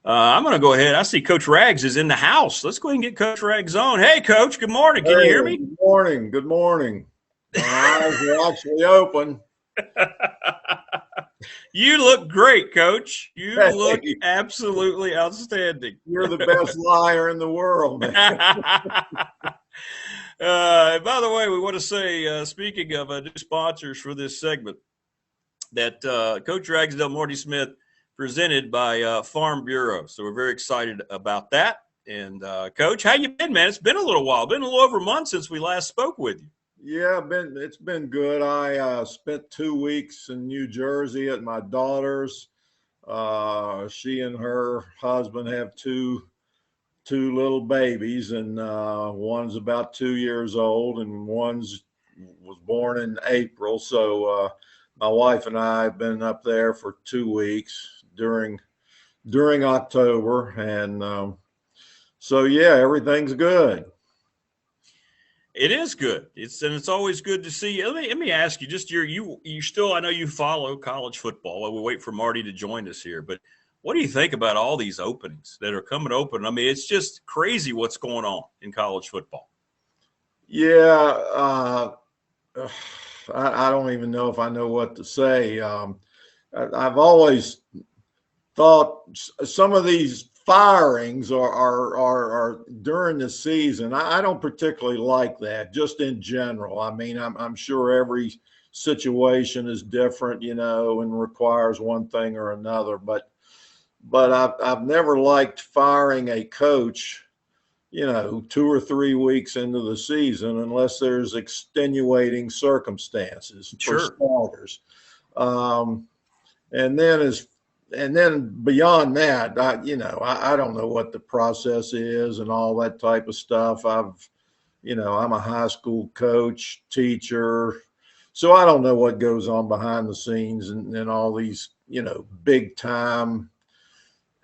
I'm going to go ahead. I see Coach Rags is in the house. Let's go ahead and get Coach Rags on. Hey, Coach. Good morning. Can you hear Hey, me? good morning. Good morning. My eyes are actually open. You look great, Coach. You look Hey, absolutely outstanding. you're the best liar in the world, man. By the way, we want to say, speaking of new sponsors for this segment, that Coach Ragsdale Marty Smith presented by Farm Bureau. So we're very excited about that. And Coach, how you been, man? It's been a little while. Been a little over a month since we last spoke with you. Yeah, it's been good. I spent 2 weeks in New Jersey at my daughter's. She and her husband have two little babies, and one's about 2 years old, and one's was born in April. So my wife and I have been up there for 2 weeks during October, and so yeah, everything's good. It is good. It's always good to see you. Let me ask you, just you still, I know you follow college football. We'll wait for Marty to join us here, but what do you think about all these openings that are coming open? I mean, it's just crazy what's going on in college football. Yeah, I don't even know if I know what to say. I've always thought some of these firings are during the season. I don't particularly like that, just in general. I mean, I'm sure every situation is different, and requires one thing or another. But I've never liked firing a coach, 2 or 3 weeks into the season, unless there's extenuating circumstances for Sure. starters. Um, and then beyond that, I don't know what the process is and all that type of stuff. I'm a high school coach, teacher, so I don't know what goes on behind the scenes and all these, big time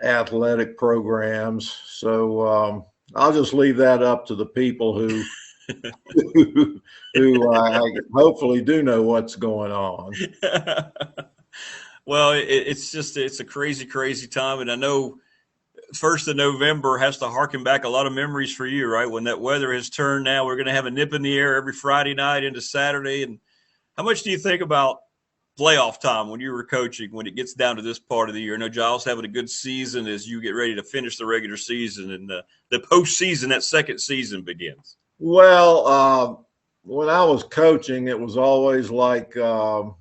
athletic programs. So I'll just leave that up to the people who who hopefully do know what's going on. Well, it's a crazy, crazy time, and I know 1st of November has to harken back a lot of memories for you, right? When that weather has turned now, we're going to have a nip in the air every Friday night into Saturday. And how much do you think about playoff time when you were coaching, when it gets down to this part of the year? I know Giles having a good season as you get ready to finish the regular season, and the postseason, that second season begins. Well, when I was coaching, it was always like your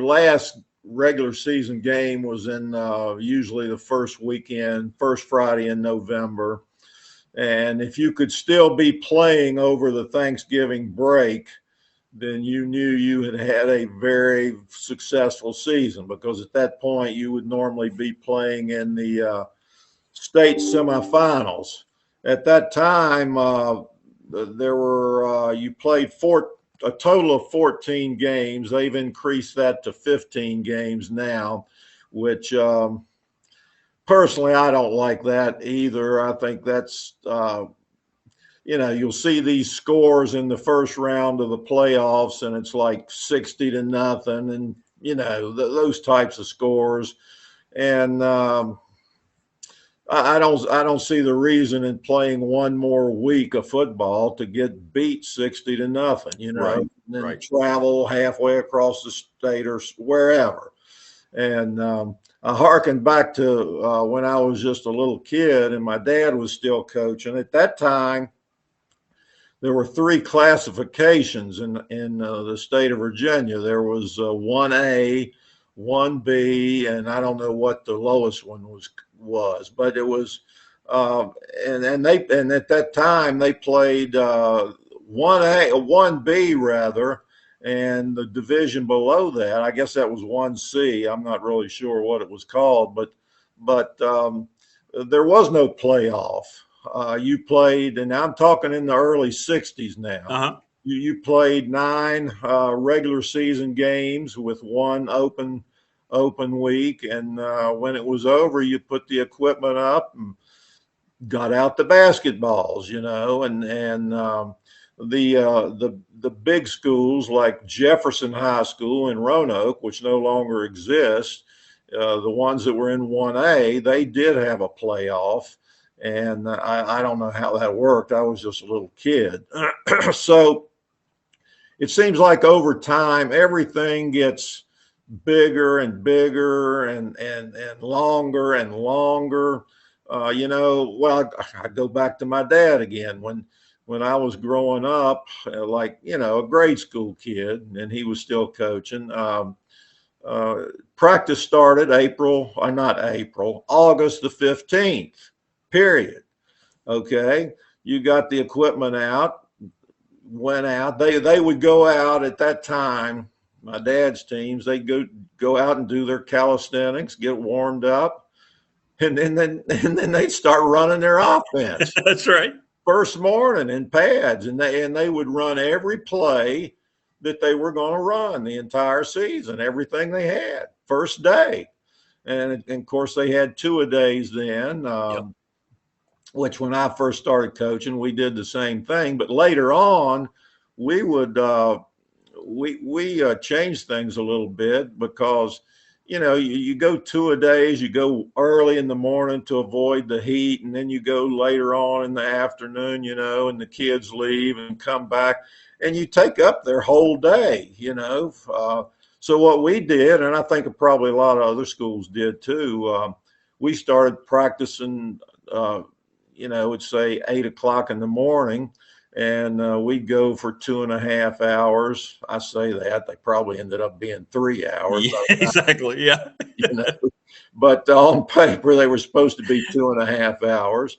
last regular season game was in usually the first Friday in November. And if you could still be playing over the Thanksgiving break, then you knew you had had a very successful season, because at that point you would normally be playing in the state semifinals. At that time, you played a total of 14 games. They've increased that to 15 games now, which personally, I don't like that either. I think that's, you'll see these scores in the first round of the playoffs, and it's like 60-0, and, those types of scores. And I don't see the reason in playing one more week of football to get beat 60-0, Right, and then right. travel halfway across the state or wherever. And I harken back to when I was just a little kid and my dad was still coaching. At that time, there were 3 classifications in the state of Virginia. There was 1A, 1B, and I don't know what the lowest one was, but it was and at that time they played 1A, 1B rather, and the division below that, I guess that was 1C. I'm not really sure what it was called, but there was no playoff. You played, and I'm talking in the early 60s now. Uh-huh. You played 9 regular season games with one open week, and when it was over, you put the equipment up and got out the basketballs, and the big schools like Jefferson High School in Roanoke, which no longer exists, the ones that were in 1A, they did have a playoff. And I don't know how that worked. I was just a little kid. So it seems like over time, everything gets bigger and bigger and longer and longer. Well, I go back to my dad again. When I was growing up, like, a grade school kid, and he was still coaching, practice started August the 15th, period. Okay. You got the equipment out, went out. They would go out at that time. My dad's teams, they go out and do their calisthenics, get warmed up, and then they'd start running their offense. That's right. First morning in pads, and they would run every play that they were going to run the entire season, everything they had, first day. And of course, they had 2-a-days then, Yep. which when I first started coaching, we did the same thing. But later on, we would we changed things a little bit because, you go 2-a-days, you go early in the morning to avoid the heat, and then you go later on in the afternoon, and the kids leave and come back, and you take up their whole day, So what we did, and I think probably a lot of other schools did too, we started practicing, it's say 8 o'clock in the morning, and we'd go for 2.5 hours. I say that they probably ended up being 3 hours. Yeah, exactly. Yeah. But on paper they were supposed to be 2.5 hours.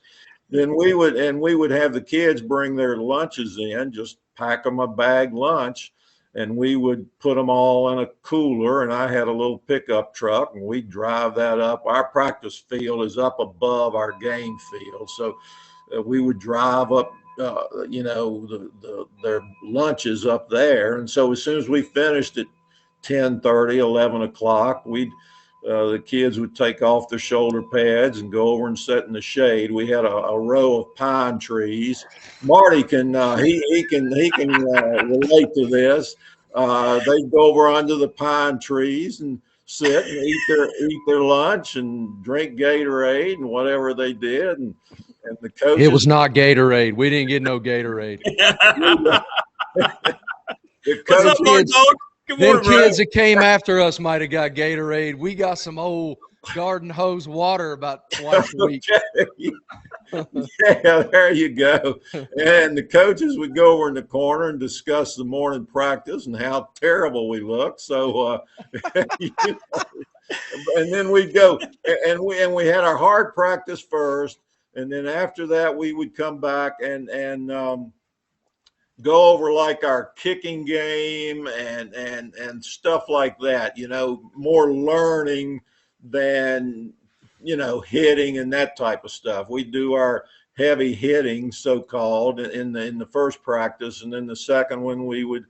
Then we would have the kids bring their lunches in, just pack them a bag lunch, and we would put them all in a cooler. And I had a little pickup truck, and we'd drive that up. Our practice field is up above our game field, so we would drive up their lunches up there. And so as soon as we finished at 10:30, 11 o'clock, the kids would take off their shoulder pads and go over and sit in the shade. We had a row of pine trees. Marty can relate to this. They'd go over under the pine trees and sit and eat their lunch and drink Gatorade and whatever they did. And the coaches, it was not Gatorade. We didn't get no Gatorade. The What's up, Marty? Good morning, them kids that came after us might have got Gatorade. We got some old garden hose water about twice a week. Yeah, there you go. And the coaches would go over in the corner and discuss the morning practice and how terrible we looked. So, and then we'd go and we had our hard practice first. And then after that, we would come back and go over like our kicking game and stuff like that, more learning than, hitting and that type of stuff. We do our heavy hitting, so-called, in the first practice. And then the second one, we would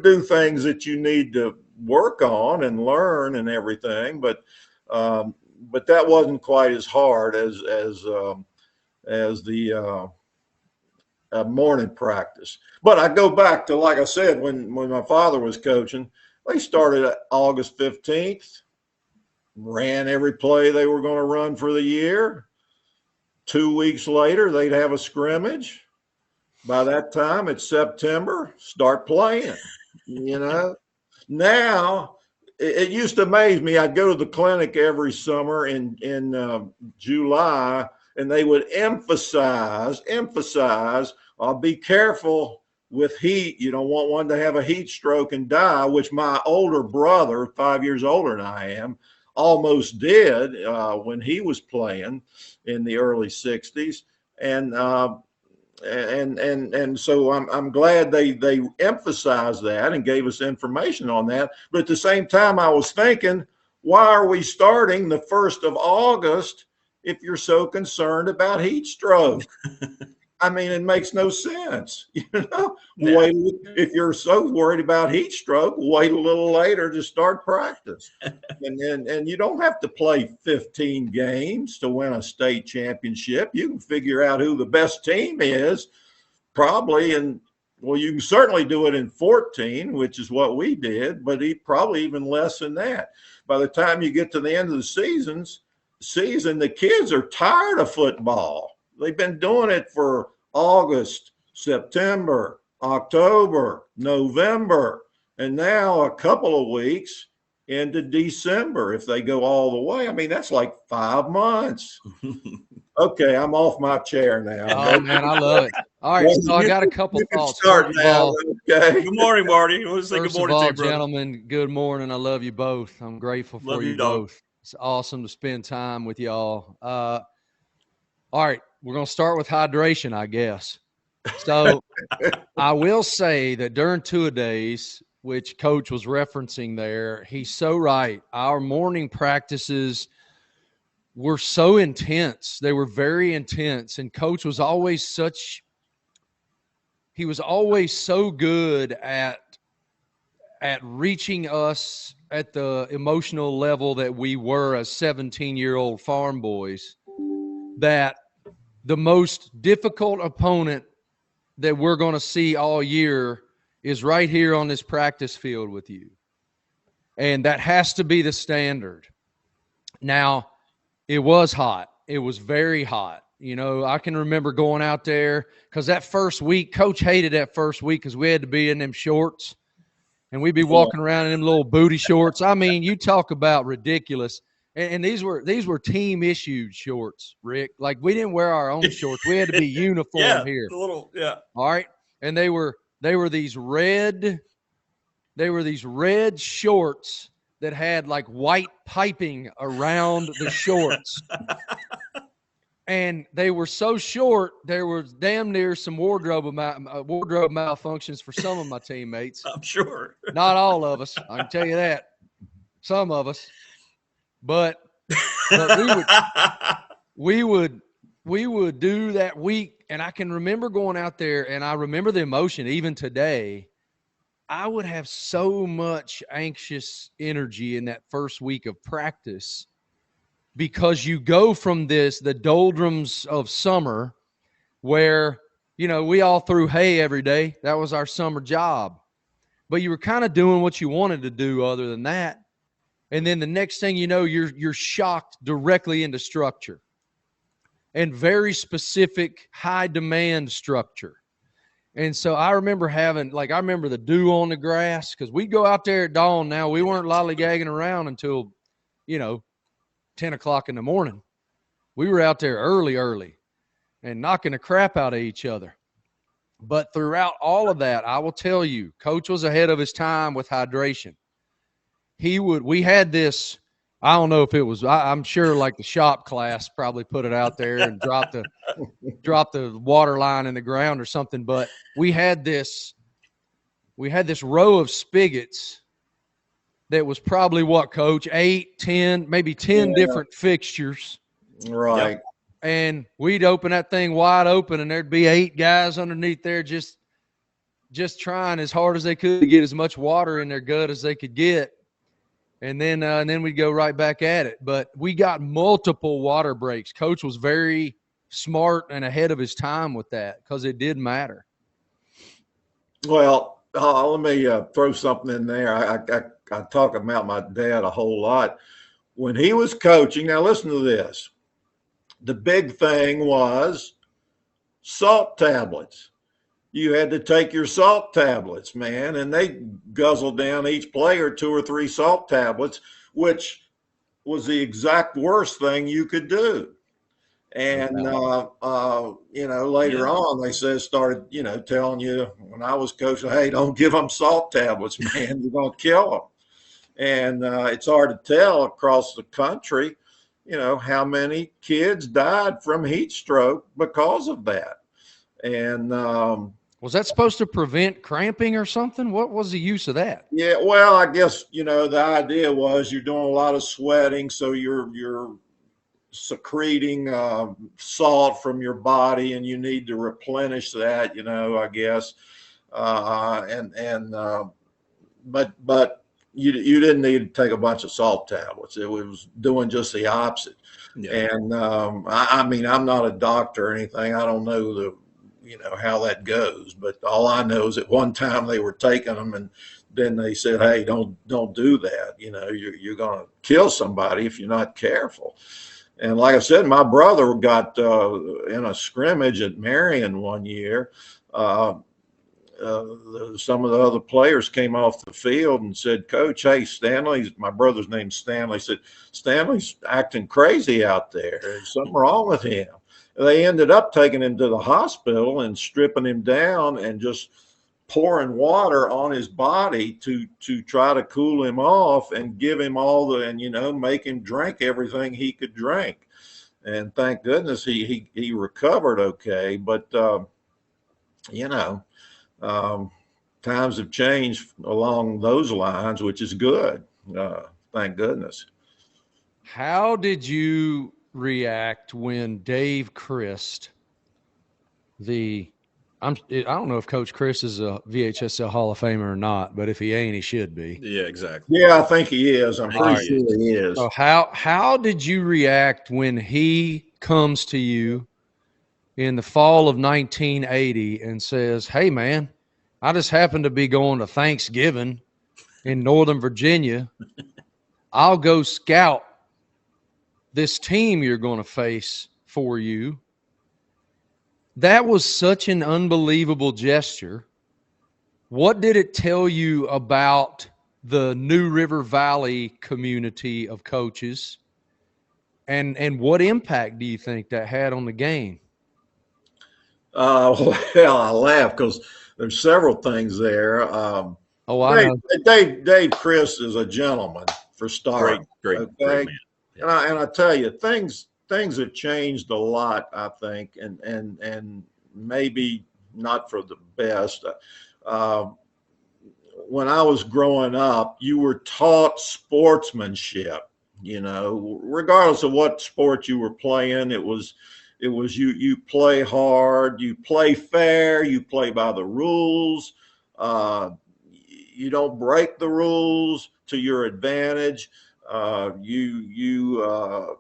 do things that you need to work on and learn and everything. But that wasn't quite as hard as the morning practice. But I go back to, like I said, when my father was coaching, they started August 15th, ran every play they were going to run for the year. 2 weeks later, they'd have a scrimmage. By that time, it's September, start playing, Now, it used to amaze me. I'd go to the clinic every summer in July, and they would emphasize, be careful with heat. You don't want one to have a heat stroke and die, which my older brother, 5 years older than I am, almost did when he was playing in the early 60s. And so I'm glad they emphasized that and gave us information on that. But at the same time, I was thinking, why are we starting the 1st of August if you're so concerned about heat stroke? I mean, it makes no sense. Wait, if you're so worried about heat stroke, wait a little later to start practice. And you don't have to play 15 games to win a state championship. You can figure out who the best team is, probably. And well, you can certainly do it in 14, which is what we did, but probably even less than that. by the time you get to the end of the season, the kids are tired of football. They've been doing it for August, September, October, November, and now a couple of weeks into December if they go all the way. I mean, that's like 5 months. Okay, I'm off my chair now. Oh, man, I love it. All right, so I got a couple thoughts. Start now, okay. Good morning, Marty. I want to say good morning to you, brother. Gentlemen, good morning. I love you both. I'm grateful for you both. It's awesome to spend time with y'all. All right, we're going to start with hydration, I guess. So I will say that during two-a-days, which Coach was referencing there, he's so right. Our morning practices were so intense. They were very intense. And Coach was always so good at reaching us at the emotional level that we were as 17-year-old farm boys, that the most difficult opponent that we're going to see all year is right here on this practice field with you. And that has to be the standard. Now, it was hot. It was very hot. You know, I can remember going out there because that first week, Coach hated that first week because we had to be in them shorts. And we'd be walking around in them little booty shorts. I mean, you talk about ridiculous. And these were team issued shorts, Rick. Like, we didn't wear our own shorts. We had to be uniform here. All right. And they were these red shorts that had like white piping around the shorts. And they were so short, there was damn near some wardrobe malfunctions for some of my teammates. I'm sure. Not all of us, I can tell you that. Some of us. But we would do that week, and I can remember going out there, and I remember the emotion even today. I would have so much anxious energy in that first week of practice because you go from the doldrums of summer where, you know, we all threw hay every day. That was our summer job. But you were kind of doing what you wanted to do other than that. And then the next thing you know, you're shocked directly into structure and very specific high demand structure. And so I remember I remember the dew on the grass because we'd go out there at dawn. Now, we weren't lollygagging around until, 10 o'clock in the morning. We were out there early and knocking the crap out of each other. But throughout all of that, I will tell you, Coach was ahead of his time with hydration. We had this, I don't know if it was, I'm sure like the shop class probably put it out there and dropped the water line in the ground or something. But we had this row of spigots that was probably what, Coach, 8, 10, maybe 10 different fixtures. Right. Yep. And we'd open that thing wide open and there'd be 8 guys underneath there just trying as hard as they could to get as much water in their gut as they could get. And then we'd go right back at it. But we got multiple water breaks. Coach was very smart and ahead of his time with that because it did matter. Well, let me throw something in there. I talk about my dad a whole lot. When he was coaching, now listen to this. The big thing was salt tablets. You had to take your salt tablets, man, and they guzzled down each player 2 or 3 salt tablets, which was the exact worst thing you could do. And, later on, they started, telling you when I was coaching, hey, don't give them salt tablets, man, you're going to kill them. And it's hard to tell across the country, how many kids died from heat stroke because of that. And was that supposed to prevent cramping or something? What was the use of that? Yeah, well, I guess, the idea was you're doing a lot of sweating, so you're secreting salt from your body, and you need to replenish that, I guess. But you didn't need to take a bunch of salt tablets. It was doing just the opposite. Yeah. And I'm not a doctor or anything. I don't know how that goes. But all I know is at one time they were taking them, and then they said, "Hey, don't do that. You're going to kill somebody if you're not careful." And like I said, my brother got in a scrimmage at Marion one year. Some of the other players came off the field and said, "Coach, hey, my brother's name's Stanley, said, Stanley's acting crazy out there. There's something wrong with him." They ended up taking him to the hospital and stripping him down and just pouring water on his body to try to cool him off and give him make him drink everything he could drink. And thank goodness he recovered okay. But times have changed along those lines, which is good. Thank goodness. How did you react when Dave Christ, I don't know if Coach Chris is a VHSL Hall of Famer or not, but if he ain't, he should be. Yeah, exactly. Yeah, I think he is. I'm pretty sure he is. So how did you react when he comes to you in the fall of 1980 and says, "Hey, man, I just happened to be going to Thanksgiving in Northern Virginia. I'll go scout this team you're going to face for you." That was such an unbelievable gesture. What did it tell you about the New River Valley community of coaches? And what impact do you think that had on the game? Well, I laugh because there's several things there. I know. Dave Chris is a gentleman for starting. Great man. Yeah. And I tell you, things have changed a lot, I think, and maybe not for the best. When I was growing up, you were taught sportsmanship. Regardless of what sport you were playing, it was you play hard, you play fair, you play by the rules. You don't break the rules to your advantage. You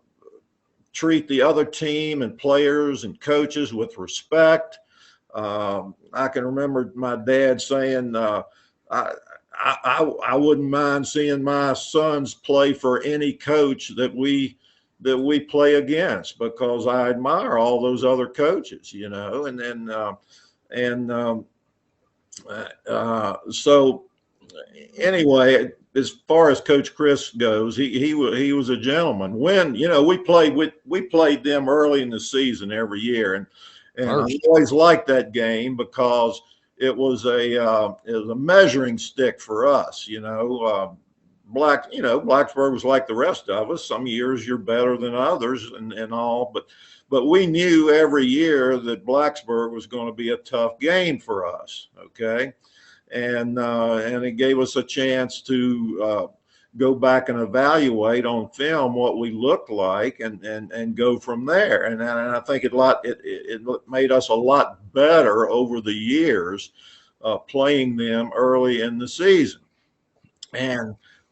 treat the other team and players and coaches with respect. I can remember my dad saying, I wouldn't mind seeing my sons play for any coach that we play against, because I admire all those other coaches, and then so anyway, as far as Coach Chris goes, he was a gentleman. When we played them early in the season every year, and I always liked that game because it was a measuring stick for us. Blacksburg was like the rest of us. Some years you're better than others and all, but we knew every year that Blacksburg was going to be a tough game for us. Okay. And it gave us a chance to go back and evaluate on film what we looked like and go from there. And I think it made us a lot better over the years playing them early in the season.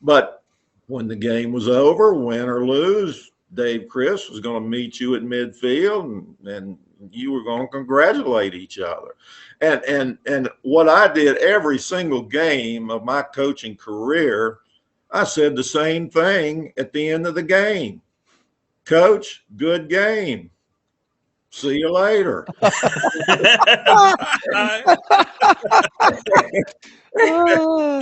But when the game was over, win or lose, Dave Chris was going to meet you at midfield, and you were going to congratulate each other. And what I did every single game of my coaching career, I said the same thing at the end of the game. "Coach, good game. See you later." No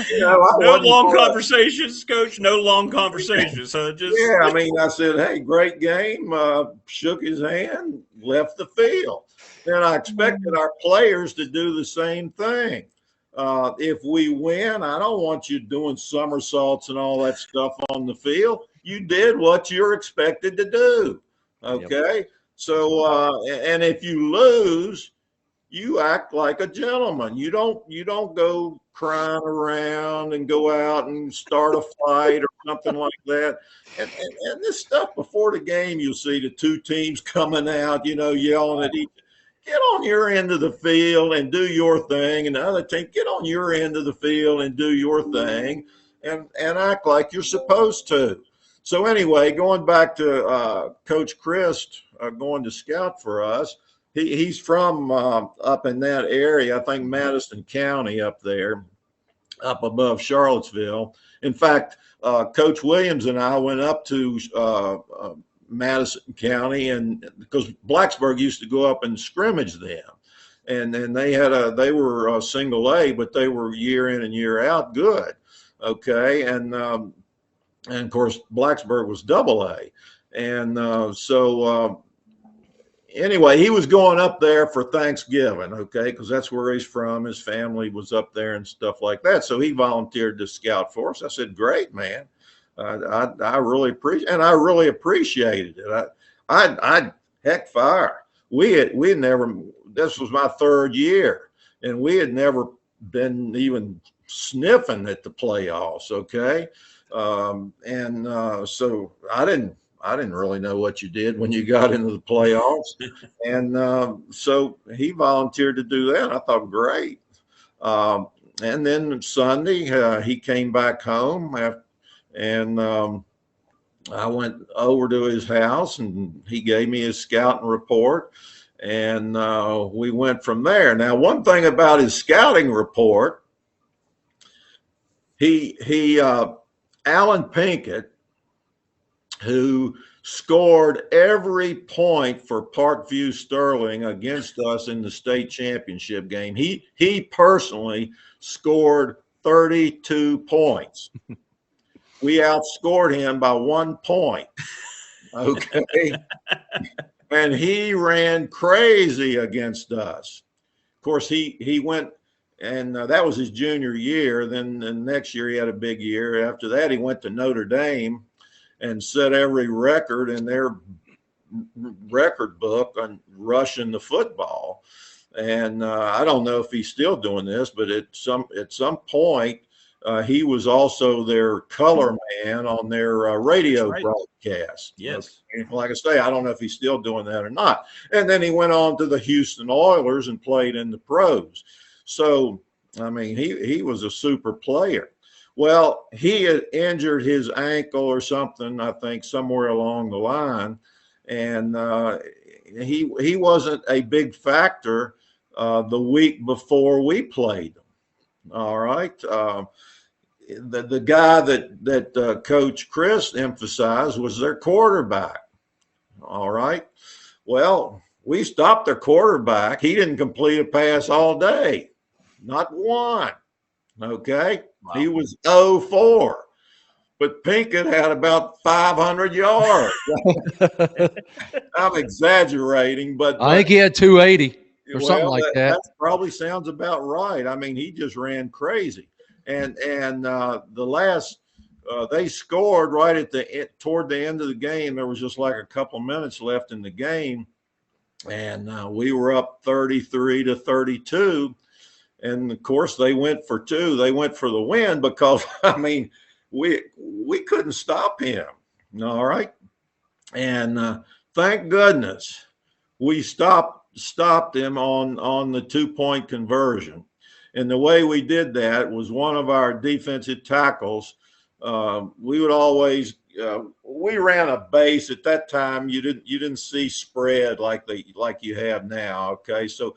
long conversations, Coach. No long conversations. So I said, "Hey, great game." Shook his hand, left the field. And I expected our players to do the same thing. If we win, I don't want you doing somersaults and all that stuff on the field. You did what you're expected to do. Okay. Yep. So, and if you lose, you act like a gentleman. You don't go crying around and go out and start a fight or something like that. And this stuff before the game, you'll see the two teams coming out, yelling at each other. Get on your end of the field and do your thing, and the other team, get on your end of the field and do your thing, and act like you're supposed to. So anyway, going back to Coach Christ going to scout for us, he's from up in that area. I think Madison County up there, up above Charlottesville. In fact, Coach Williams and I went up to Madison County, and because Blacksburg used to go up and scrimmage them, and they were single A, but they were year in and year out good. Okay, and of course Blacksburg was double A, and anyway, he was going up there for Thanksgiving, okay, because that's where he's from. His family was up there and stuff like that. So he volunteered to scout for us. I said, "Great, man. I really appreciated it. I heck fire. We had never. This was my third year, and we had never been even sniffing at the playoffs. Okay, so I didn't really know what you did when you got into the playoffs. And so he volunteered to do that. I thought, great. And then Sunday, he came back home and I went over to his house and he gave me his scouting report. And we went from there. Now, one thing about his scouting report, Alan Pinkett, who scored every point for Parkview Sterling against us in the state championship game. He personally scored 32 points. We outscored him by 1 point. Okay. And he ran crazy against us. Of course, he went, and that was his junior year. Then the next year he had a big year. After that, he went to Notre Dame and set every record in their record book on rushing the football. And I don't know if he's still doing this, but at some point, he was also their color man on their radio broadcast. Yes. Like I say, I don't know if he's still doing that or not. And then he went on to the Houston Oilers and played in the pros. So, I mean, he was a super player. Well, he had injured his ankle or something, I think, somewhere along the line, and he wasn't a big factor the week before we played them. All right, the guy that Coach Chris emphasized was their quarterback. All right, well, we stopped their quarterback. He didn't complete a pass all day, not one. Okay. Wow. He was 0-4, but Pinkett had about 500 yards. I'm exaggerating, but I think he had 280 or something like that. That probably sounds about right. I mean, he just ran crazy. And the last they scored right toward the end of the game. There was just like a couple minutes left in the game, and we were up 33-32. And of course, they went for two. They went for the win because, I mean, we couldn't stop him. All right, and thank goodness we stopped him on the 2-point conversion. And the way we did that was one of our defensive tackles. We would always we ran a base at that time. You didn't see spread like you have now. Okay, so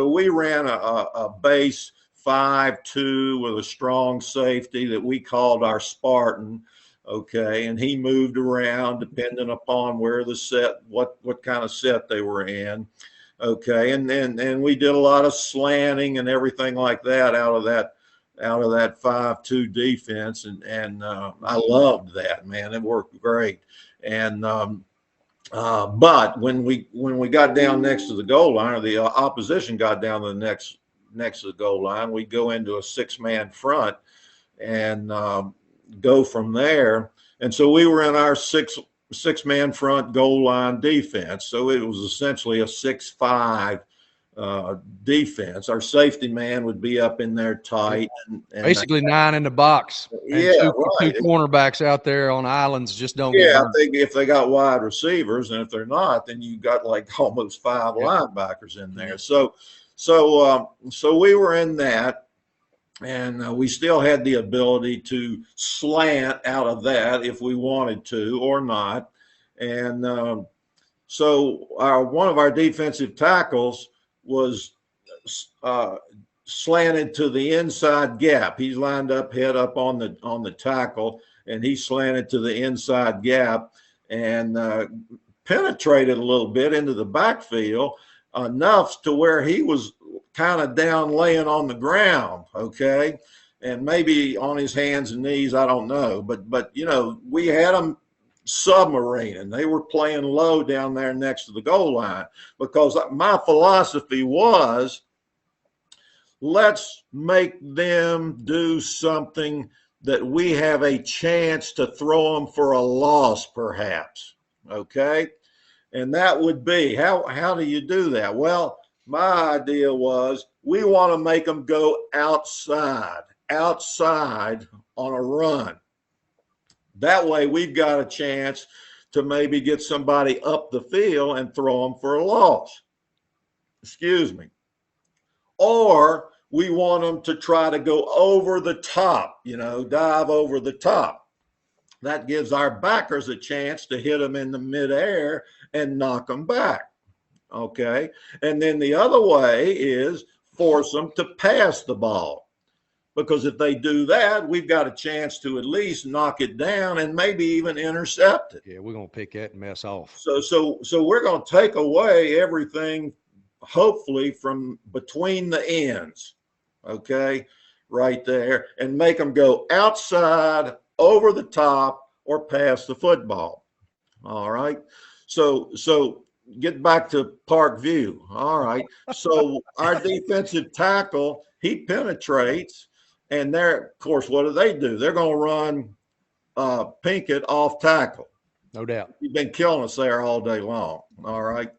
we ran a base 5-2 with a strong safety that we called our Spartan. Okay, and he moved around depending upon where the set, what kind of set they were in. Okay, and we did a lot of slanting and everything like that out of that 5-2 defense, and I loved that, man. It worked great. And but when we got down next to the goal line, or the opposition got down to the next to the goal line, we go into a 6-man front and go from there. And so we were in our six-man front goal line defense. So it was essentially a 6-5 defense. Our safety man would be up in there tight. And basically 9 in the box. Yeah, two cornerbacks out there on islands just don't get burned. If they got wide receivers, and if they're not, then you got like almost 5 linebackers in there. So we were in that, and we still had the ability to slant out of that if we wanted to or not. And So one of our defensive tackles was slanted to the inside gap. He's lined up, head up on the tackle, and he slanted to the inside gap and penetrated a little bit into the backfield, enough to where he was kind of down laying on the ground, okay, and maybe on his hands and knees, I don't know, but you know, we had him submarining. They were playing low down there next to the goal line, because my philosophy was, let's make them do something that we have a chance to throw them for a loss, perhaps. Okay. And that would be, how do you do that? Well, my idea was, we want to make them go outside on a run. That way we've got a chance to maybe get somebody up the field and throw them for a loss. Excuse me. Or we want them to try to go over the top, you know, dive over the top. That gives our backers a chance to hit them in the midair and knock them back. Okay. And then the other way is force them to pass the ball. Because if they do that, we've got a chance to at least knock it down and maybe even intercept it. Yeah, we're going to pick that mess off. So we're going to take away everything, hopefully, from between the ends, okay, right there, and make them go outside, over the top, or pass the football. All right. So get back to Park View. All right. So our defensive tackle, he penetrates. And they're, of course, what do? They're going to run Pinkett off tackle. No doubt. He's been killing us there all day long. All right.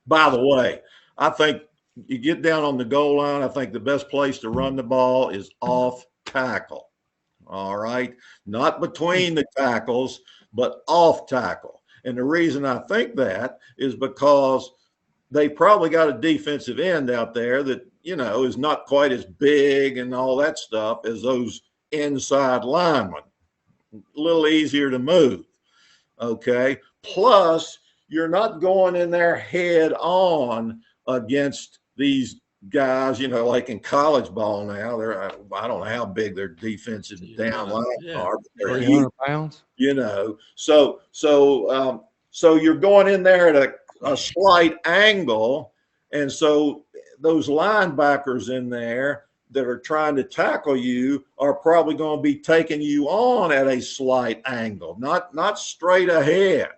By the way, I think you get down on the goal line, I think the best place to run the ball is off tackle. All right. Not between the tackles, but off tackle. And the reason I think that is because they probably got a defensive end out there that, you know, is not quite as big and all that stuff as those inside linemen. A little easier to move. Okay. Plus, you're not going in there head on against these guys, you know, like in college ball now. I don't know how big their defensive down line are. But they're 300 pounds. You know, so you're going in there at a slight angle, and so those linebackers in there that are trying to tackle you are probably going to be taking you on at a slight angle, not straight ahead.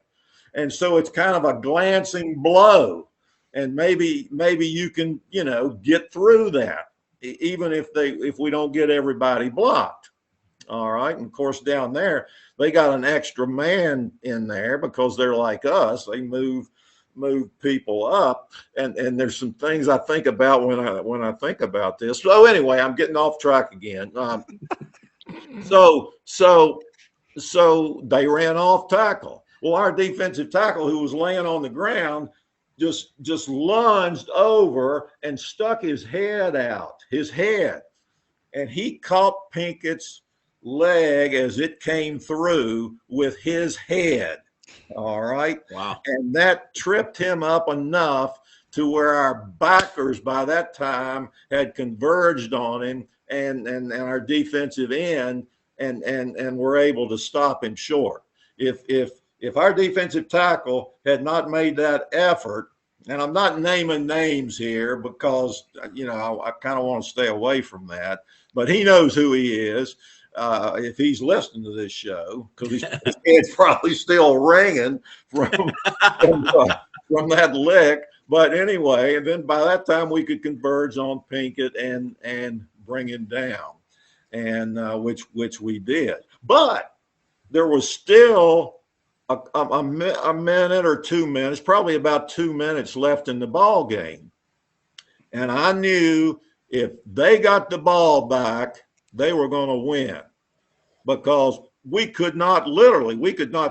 And so it's kind of a glancing blow, and maybe you can, you know, get through that, even if we don't get everybody blocked. All right. And of course, down there, they got an extra man in there because they're like us. They move people up, and there's some things I think about when I think about this. So anyway, I'm getting off track again. So they ran off tackle. Well, our defensive tackle, who was laying on the ground, just lunged over and stuck his head out, and he caught Pinkett's leg as it came through with his head. All right. Wow. And that tripped him up enough to where our backers by that time had converged on him and our defensive end and were able to stop him short. If our defensive tackle had not made that effort, and I'm not naming names here because, you know, I kind of want to stay away from that, but he knows who he is. If he's listening to this show, because his head's probably still ringing from that lick. But anyway, and then by that time we could converge on Pinkett and bring him down, and which we did. But there was still a minute or 2 minutes, probably about 2 minutes left in the ball game, and I knew if they got the ball back, they were going to win, because we could not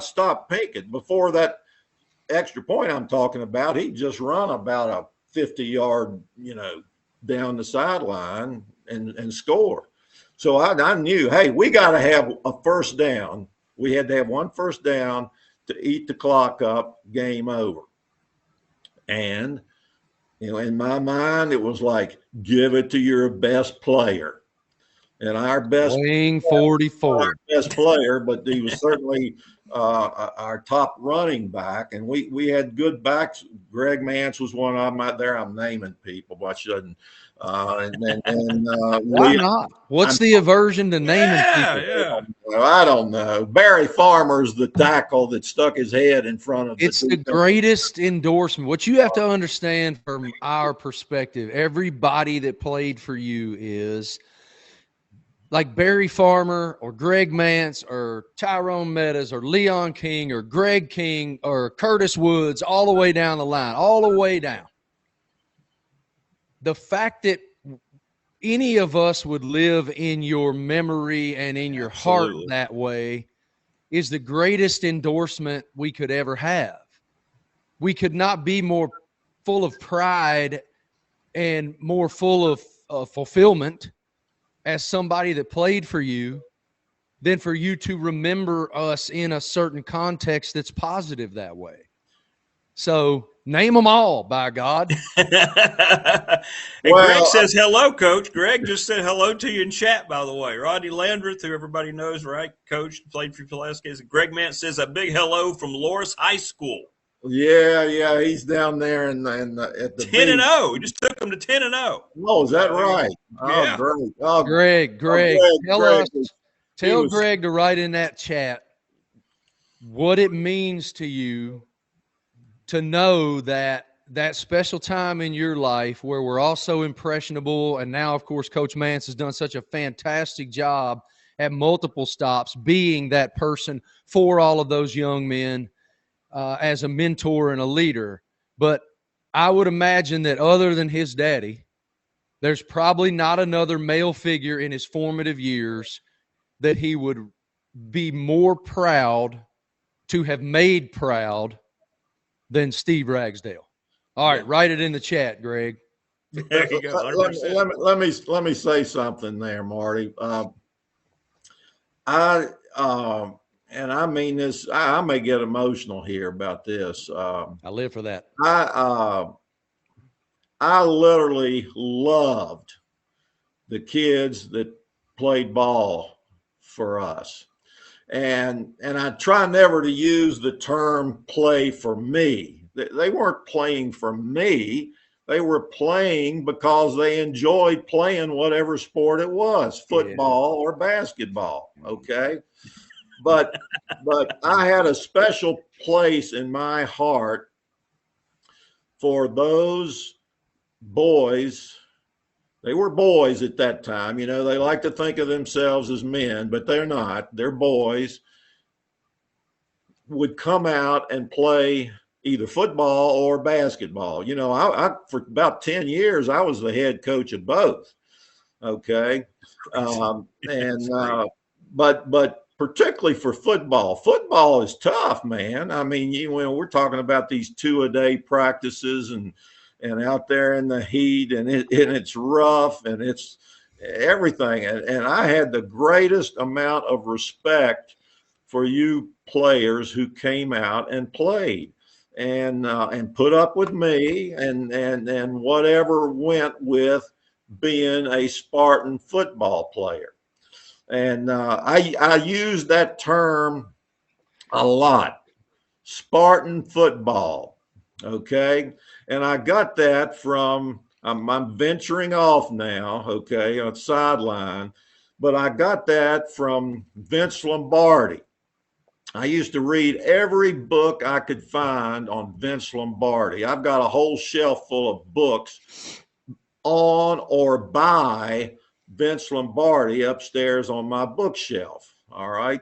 stop Pinkett. Before that extra point I'm talking about, he just run about a 50-yard, you know, down the sideline and score. So I knew, hey, we got to have a first down. We had to have one first down to eat the clock up, game over. And, in my mind, it was like, give it to your best player. And our best Wing 44. best player, but he was certainly our top running back. And we had good backs. Greg Mance was one of them out there. I'm naming people, but I shouldn't. Why not? What's the aversion to naming people? Yeah. I don't know. Barry Farmer's the tackle that stuck his head in front of It's the greatest endorsement. What you have to understand from our perspective, everybody that played for you is like Barry Farmer or Greg Mance or Tyrone Meadows or Leon King or Greg King or Curtis Woods, all the way down the line, all the way down. The fact that any of us would live in your memory and in your heart that way is the greatest endorsement we could ever have. We could not be more full of pride and more full of fulfillment as somebody that played for you than for you to remember us in a certain context that's positive that way. So name them all, by God. Greg says hello, Coach. Greg just said hello to you in chat, by the way. Rodney Landreth, who everybody knows, right? Coach, played for Pulaski. Greg Mance says a big hello from Loris High School. Yeah, he's down there at the 10-0. We just took him to 10-0. Oh, is that right? Yeah. Oh, great. Greg, tell Greg to write in that chat what it means to you to know that special time in your life where we're all so impressionable. And now, of course, Coach Mance has done such a fantastic job at multiple stops being that person for all of those young men. As a mentor and a leader. But I would imagine that other than his daddy, there's probably not another male figure in his formative years that he would be more proud to have made proud than Steve Ragsdale. All right, write it in the chat, Greg. There you go. Let me say something there, Marty. And I mean this, I may get emotional here about this. I live for that. I literally loved the kids that played ball for us. And I try never to use the term play for me. They weren't playing for me. They were playing because they enjoyed playing whatever sport it was, football or basketball. Okay. But I had a special place in my heart for those boys. They were boys at that time. They like to think of themselves as men, but they're not. They're boys. Would come out and play either football or basketball. I for about 10 years, I was the head coach of both. Okay. But particularly for football. Football is tough, man. I mean, we're talking about these 2-a-day practices and out there in the heat, and it's rough and it's everything. And I had the greatest amount of respect for you players who came out and played and put up with me and whatever went with being a Spartan football player. And I use that term a lot, Spartan football, okay? And I got that from, I'm venturing off now, okay, on sideline, but I got that from Vince Lombardi. I used to read every book I could find on Vince Lombardi. I've got a whole shelf full of books on or by Vince Lombardi upstairs on my bookshelf. All right.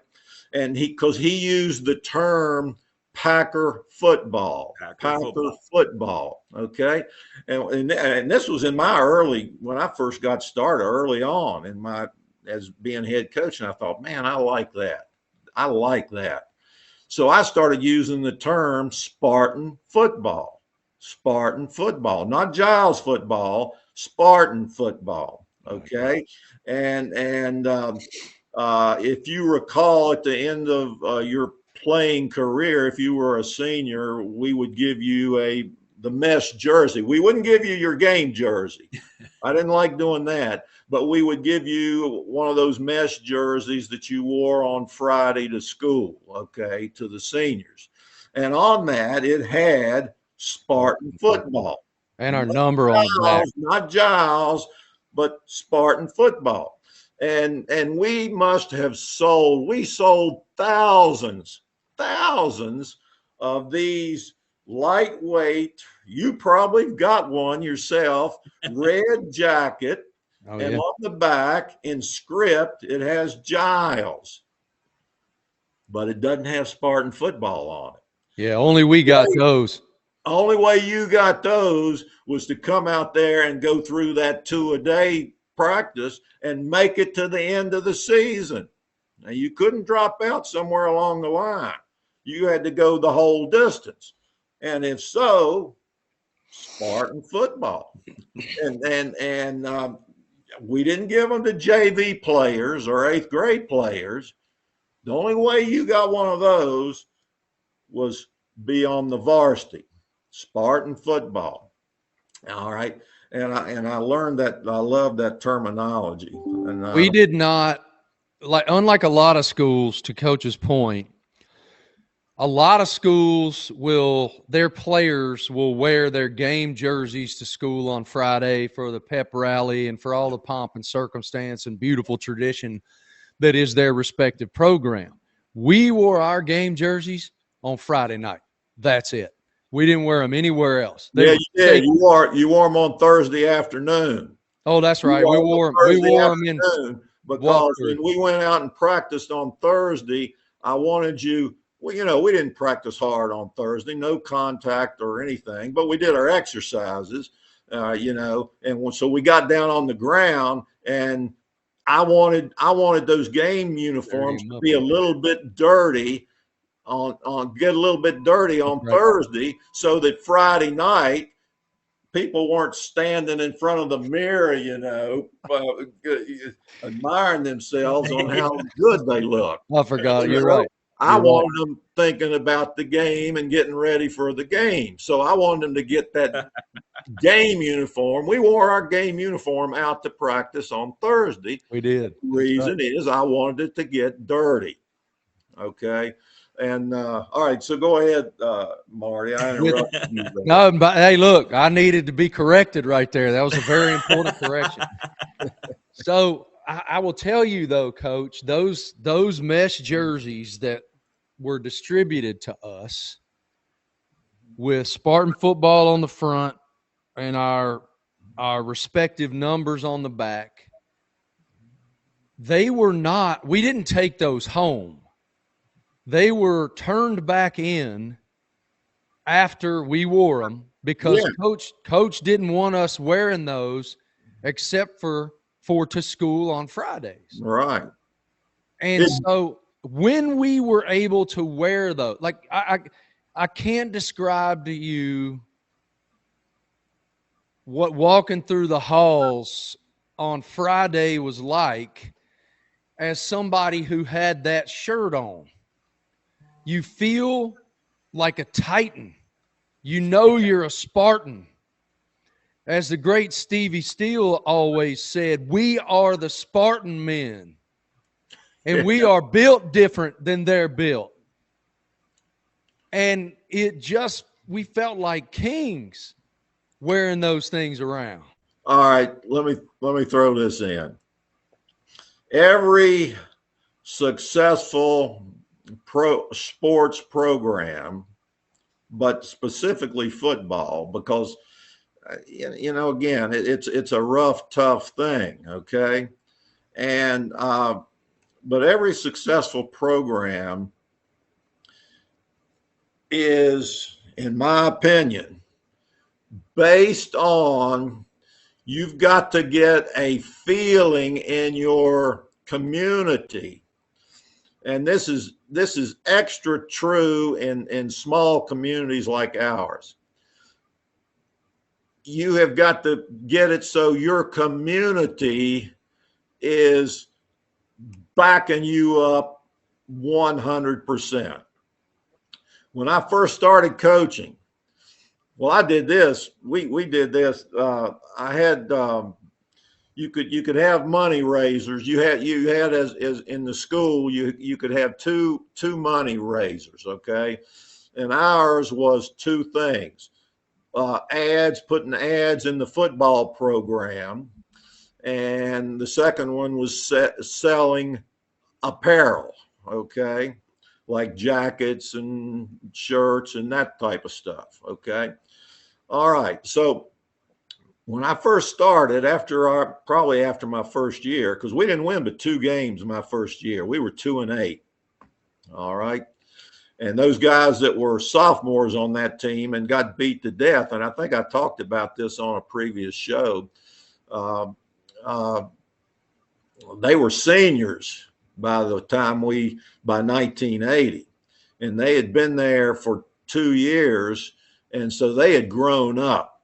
And because he used the term Packer football. Okay. And this was in my when I first got started early on as being head coach. And I thought, man, I like that. So I started using the term Spartan football, not Giles football, Spartan football. Okay. And if you recall at the end of your playing career, if you were a senior, we would give you a the mesh jersey. We wouldn't give you your game jersey. I didn't like doing that, but we would give you one of those mesh jerseys that you wore on Friday to school, okay, to the seniors. And on that, it had Spartan football. And our number on the back. Not Giles, but Spartan football. And we must have sold thousands of these lightweight, you probably got one yourself, red jacket. And on the back in script, it has Giles, but it doesn't have Spartan football on it. Yeah, only we got those. Only way you got those was to come out there and go through that 2-a-day practice and make it to the end of the season. Now, you couldn't drop out somewhere along the line. You had to go the whole distance. And if so, Spartan football. And we didn't give them to JV players or 8th grade players. The only way you got one of those was be on the varsity, Spartan football. All right. And I learned that. I love that terminology. And we did not, unlike a lot of schools, to Coach's point, a lot of schools their players will wear their game jerseys to school on Friday for the pep rally and for all the pomp and circumstance and beautiful tradition that is their respective program. We wore our game jerseys on Friday night. That's it. We didn't wear them anywhere else. You did. You wore them on Thursday afternoon. Oh, that's right. We wore them in because when we went out and practiced on Thursday, I wanted you. Well, we didn't practice hard on Thursday, no contact or anything, but we did our exercises, and so we got down on the ground, and I wanted those game uniforms to be a little bit dirty get a little bit dirty on Thursday, so that Friday night people weren't standing in front of the mirror, admiring themselves on how good they look. I forgot. You're right. I wanted them thinking about the game and getting ready for the game. So I wanted them to get that game uniform. We wore our game uniform out to practice on Thursday. We did. The reason is I wanted it to get dirty. Okay. And all right, so go ahead, Marty. I interrupted you. No, but hey, look, I needed to be corrected right there. That was a very important correction. So I will tell you though, Coach, those mesh jerseys that were distributed to us with Spartan football on the front and our respective numbers on the back, we didn't take those home. They were turned back in after we wore them because Coach didn't want us wearing those except for to school on Fridays. Right. And so when we were able to wear those, like I can't describe to you what walking through the halls on Friday was like as somebody who had that shirt on. You feel like a Titan. You're a Spartan. As the great Stevie Steele always said, we are the Spartan men. And we are built different than they're built. And we felt like kings wearing those things around. All right, let me throw this in. Every successful sports program, but specifically football, because again, it's a rough, tough thing, okay? And but every successful program is, in my opinion, based on you've got to get a feeling in your community. And this is extra true in small communities like ours. You have got to get it so your community is backing you up 100%. When I first started coaching, Well, I did this. We did this. I had you could have money raisers. You had as in the school you could have two money raisers. Okay, and ours was two things: putting ads in the football program, and the second one was selling apparel. Okay, like jackets and shirts and that type of stuff. Okay. All right. So when I first started, probably after my first year, because we didn't win but 2 games my first year, we were 2-8. All right. And those guys that were sophomores on that team and got beat to death, and I think I talked about this on a previous show, they were seniors by 1980, and they had been there for 2 years. And so they had grown up,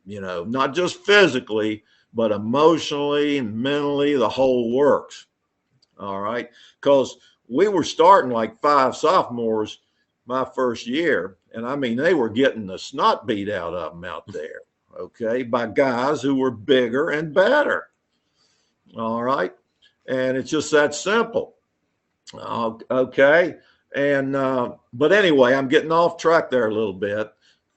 not just physically, but emotionally and mentally, the whole works. All right. Because we were starting like 5 sophomores my first year. And I mean, they were getting the snot beat out of them out there. Okay. By guys who were bigger and better. All right. And it's just that simple. Okay. And, but anyway, I'm getting off track there a little bit.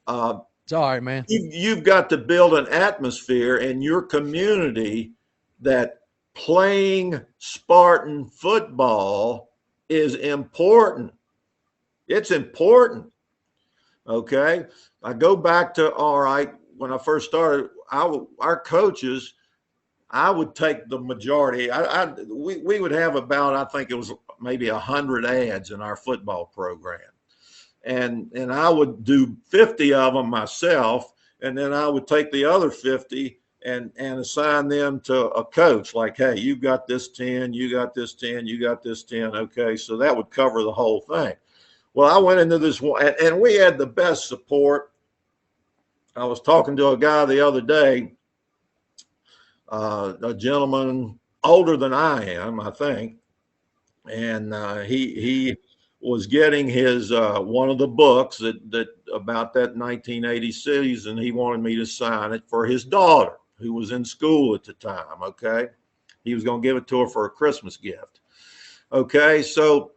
It's all right, man. You've got to build an atmosphere in your community that playing Spartan football is important. It's important. Okay. I go back to, all right, when I first started, our coaches, I would take the majority. We would have about, I think it was maybe 100 ads in our football program. And I would do 50 of them myself, and then I would take the other 50 and assign them to a coach. Like, hey, you got this 10, you got this 10, you got this 10. Okay, so that would cover the whole thing. Well, I went into this one, and we had the best support. I was talking to a guy the other day, a gentleman older than I am, I think, and he was getting his one of the books that about that 1980 season. He wanted me to sign it for his daughter, who was in school at the time. Okay, he was going to give it to her for a Christmas gift. Okay, so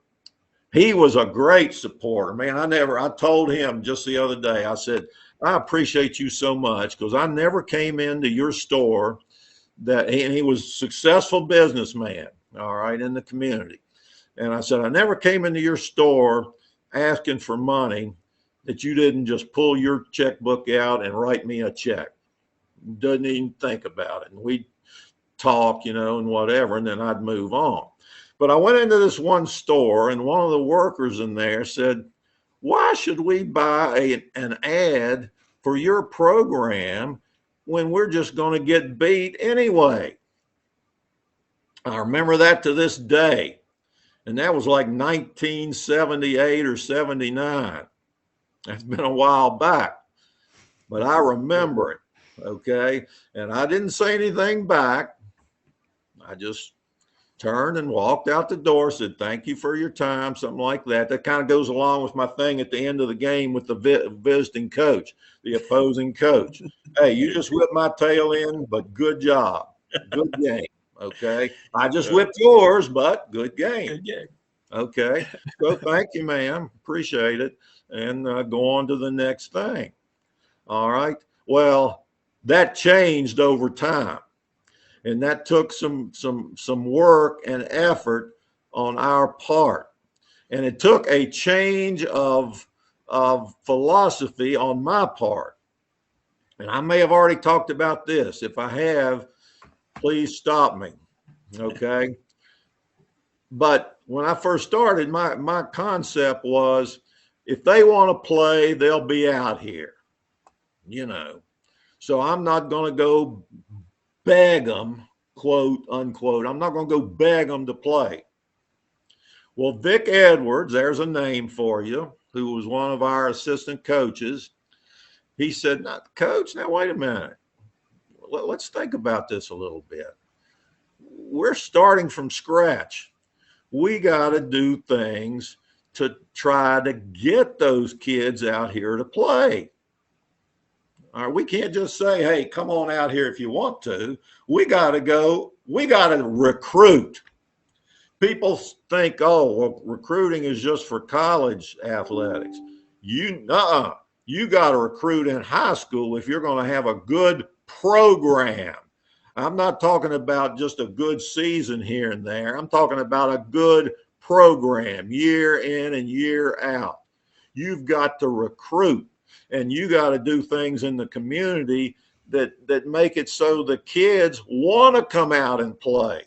he was a great supporter, man. I told him just the other day, I said, I appreciate you so much, because I never came into your store and he was a successful businessman, all right, in the community. And I said, I never came into your store asking for money that you didn't just pull your checkbook out and write me a check. Didn't even think about it. And we'd talk, and whatever, and then I'd move on. But I went into this one store, and one of the workers in there said, why should we buy an ad for your program when we're just going to get beat anyway? I remember that to this day. And that was like 1978 or 79. That's been a while back, but I remember it. Okay. And I didn't say anything back. I just turned and walked out the door, said, thank you for your time, something like that. That kind of goes along with my thing at the end of the game with the visiting coach, the opposing coach. Hey, you just whipped my tail in, but good job. Good game. Okay. I just whipped yours, but good game. Good game. Okay. So thank you, ma'am. Appreciate it. And go on to the next thing. All right. Well, that changed over time. And that took some work and effort on our part. And it took a change of philosophy on my part. And I may have already talked about this. If I have, please stop me. Okay. But when I first started, my concept was, if they want to play, they'll be out here, So I'm not going to go beg them, quote unquote. I'm not going to go beg them to play. Well, Vic Edwards, there's a name for you, who was one of our assistant coaches. He said, Coach, now wait a minute. Let's think about this a little bit. We're starting from scratch. We got to do things to try to get those kids out here to play. All right, we can't just say, hey, come on out here if you want to. We got to go. We got to recruit. People think, oh, well, recruiting is just for college athletics. You got to recruit in high school if you're going to have a good program. I'm not talking about just a good season here and there. I'm talking about a good program year in and year out. You've got to recruit, and you got to do things in the community that make it so the kids want to come out and play.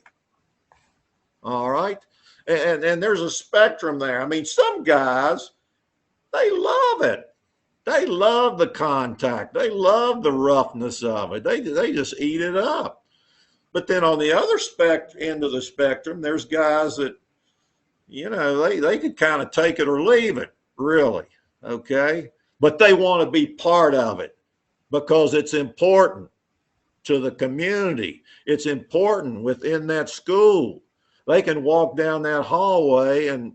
All right. And there's a spectrum there. I mean, some guys, they love it. They love the contact. They love the roughness of it. They just eat it up. But then on the other end of the spectrum, there's guys that, you know, they could kind of take it or leave it, really. Okay. But they want to be part of it because it's important to the community. It's important within that school. They can walk down that hallway and,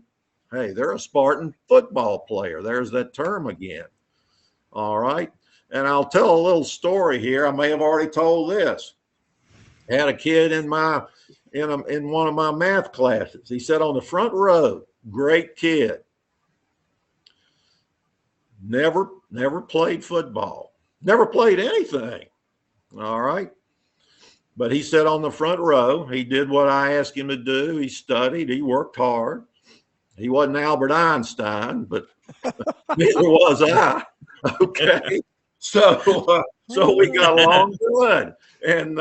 hey, they're a Spartan football player. There's that term again. All right. And I'll tell a little story here. I may have already told this. I had a kid in one of my math classes. He sat on the front row. Great kid. Never played football. Never played anything. All right. But he sat on the front row. He did what I asked him to do. He studied. He worked hard. He wasn't Albert Einstein, but neither was I. Okay. So we got along good. And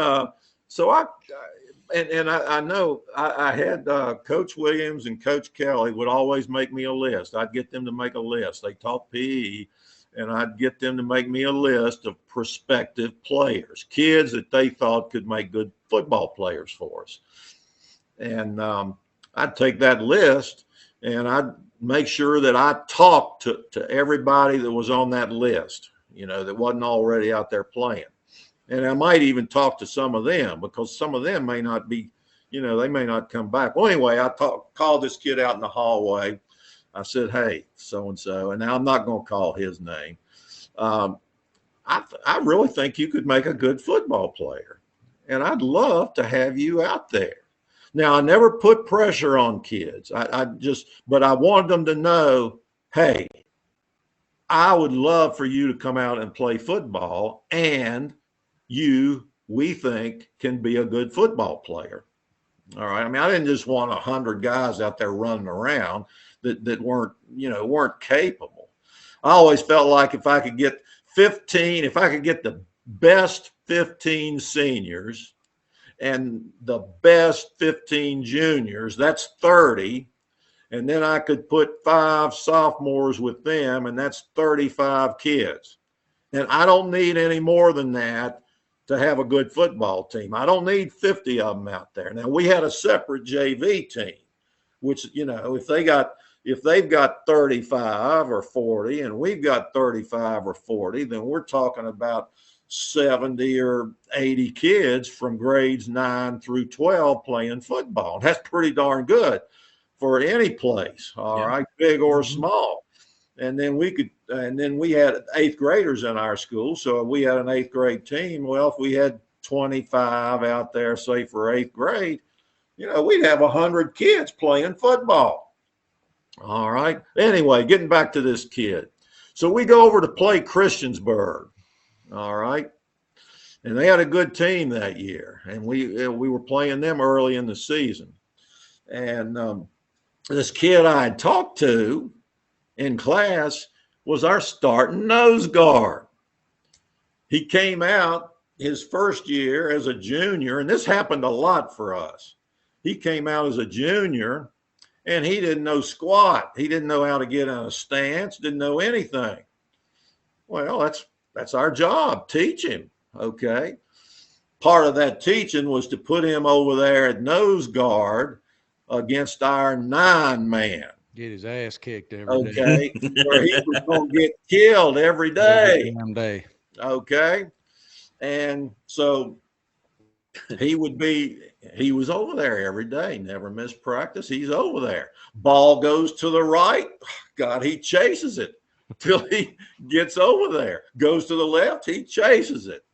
so I know I had Coach Williams and Coach Kelly would always make me a list. I'd get them to make a list. They taught PE. And I'd get them to make me a list of prospective players, kids that they thought could make good football players for us. And I'd take that list and I'd make sure that I talked to everybody that was on that list, you know, that wasn't already out there playing. And I might even talk to some of them because some of them may not be, you know, they may not come back. Well, anyway, I called this kid out in the hallway. I said, hey, so-and-so, and now I'm not going to call his name. I really think you could make a good football player, and I'd love to have you out there. Now, I never put pressure on kids. But I wanted them to know, hey, I would love for you to come out and play football, and we think, can be a good football player. All right. I mean, I didn't just want 100 guys out there running around that weren't capable. I always felt like if I could get the best 15 seniors and the best 15 juniors, that's 30. And then I could put 5 sophomores with them, and that's 35 kids. And I don't need any more than that to have a good football team. I don't need 50 of them out there. Now, we had a separate JV team, which, you know, if they've got 35 or 40 and we've got 35 or 40, then we're talking about 70 or 80 kids from grades 9 through 12 playing football. That's pretty darn good for any place, all right, big or small. And then we had 8th graders in our school. So we had an 8th grade team. Well, if we had 25 out there, say for 8th grade, you know, we'd have 100 kids playing football. All right. Anyway, getting back to this kid. So we go over to play Christiansburg. All right. And they had a good team that year. And we were playing them early in the season. And this kid I had talked to in class was our starting nose guard. He came out his first year as a junior, and this happened a lot for us. He came out as a junior, and he didn't know squat. He didn't know how to get in a stance, didn't know anything. Well, that's our job, teach him, okay? Part of that teaching was to put him over there at nose guard against our 9-man. Get his ass kicked every day. Okay, where he was going to get killed every day. Every damn day. Okay, and so he was over there every day, never missed practice. He's over there. Ball goes to the right. God, he chases it. till he gets over there. Goes to the left, he chases it.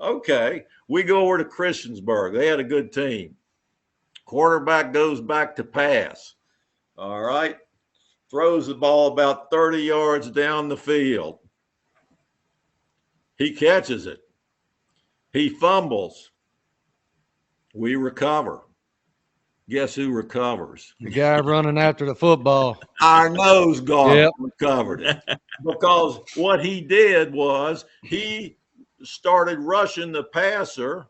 Okay, we go over to Christiansburg. They had a good team. Quarterback goes back to pass. All right. Throws the ball about 30 yards down the field. He catches it. He fumbles. We recover. Guess who recovers? The guy running after the football. Our nose guard Yep. recovered it. Because what he did was he started rushing the passer,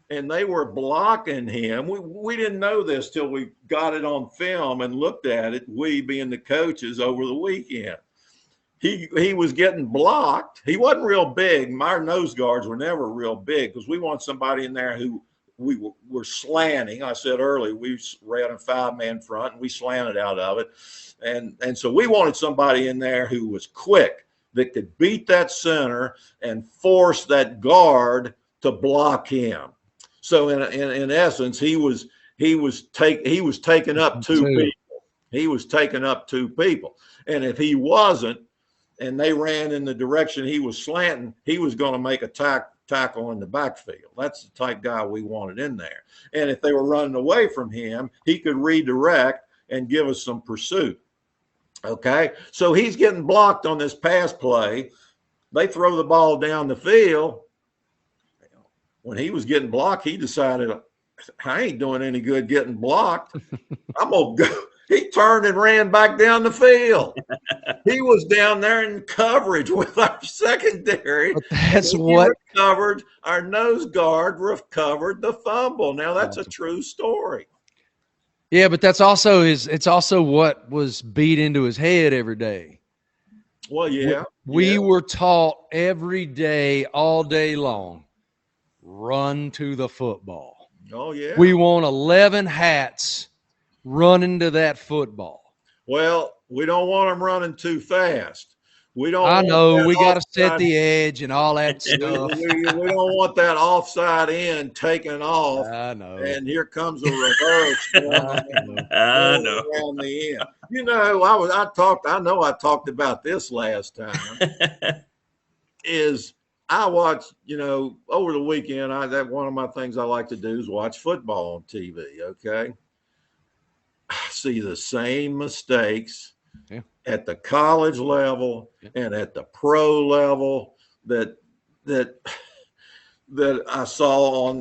and they were blocking him. We didn't know this till we got it on film and looked at it, we being the coaches over the weekend. He was getting blocked. He wasn't real big. My nose guards were never real big because we want somebody in there who we were slanting. I said earlier, we ran a 5-man front and we slanted out of it. And so we wanted somebody in there who was quick, that could beat that center and force that guard to block him. So in essence, he was taking up two people. He was taking up two people. And if he wasn't, and they ran in the direction he was slanting, he was going to make a tackle in the backfield. That's the type guy we wanted in there. And if they were running away from him, he could redirect and give us some pursuit. Okay, so he's getting blocked on this pass play. They throw the ball down the field. When he was getting blocked, he decided, I ain't doing any good getting blocked. I'm going to go. He turned and ran back down the field. He was down there in coverage with our secondary. But that's what recovered. Our nose guard recovered the fumble. Now that's a true story. Yeah, but it's also what was beat into his head every day. Well, yeah. We were taught every day, all day long, run to the football. Oh, yeah. We want 11 hats running to that football. Well, we don't want them running too fast. We don't. I know we got to set the edge and all that stuff. We don't want that offside end taken off. I know. And here comes a reverse. I know. Around the end. You know, I talked about this last time. Is I watch, over the weekend. That one of my things I like to do is watch football on TV. Okay. I see the same mistakes at the college level and at the pro level that I saw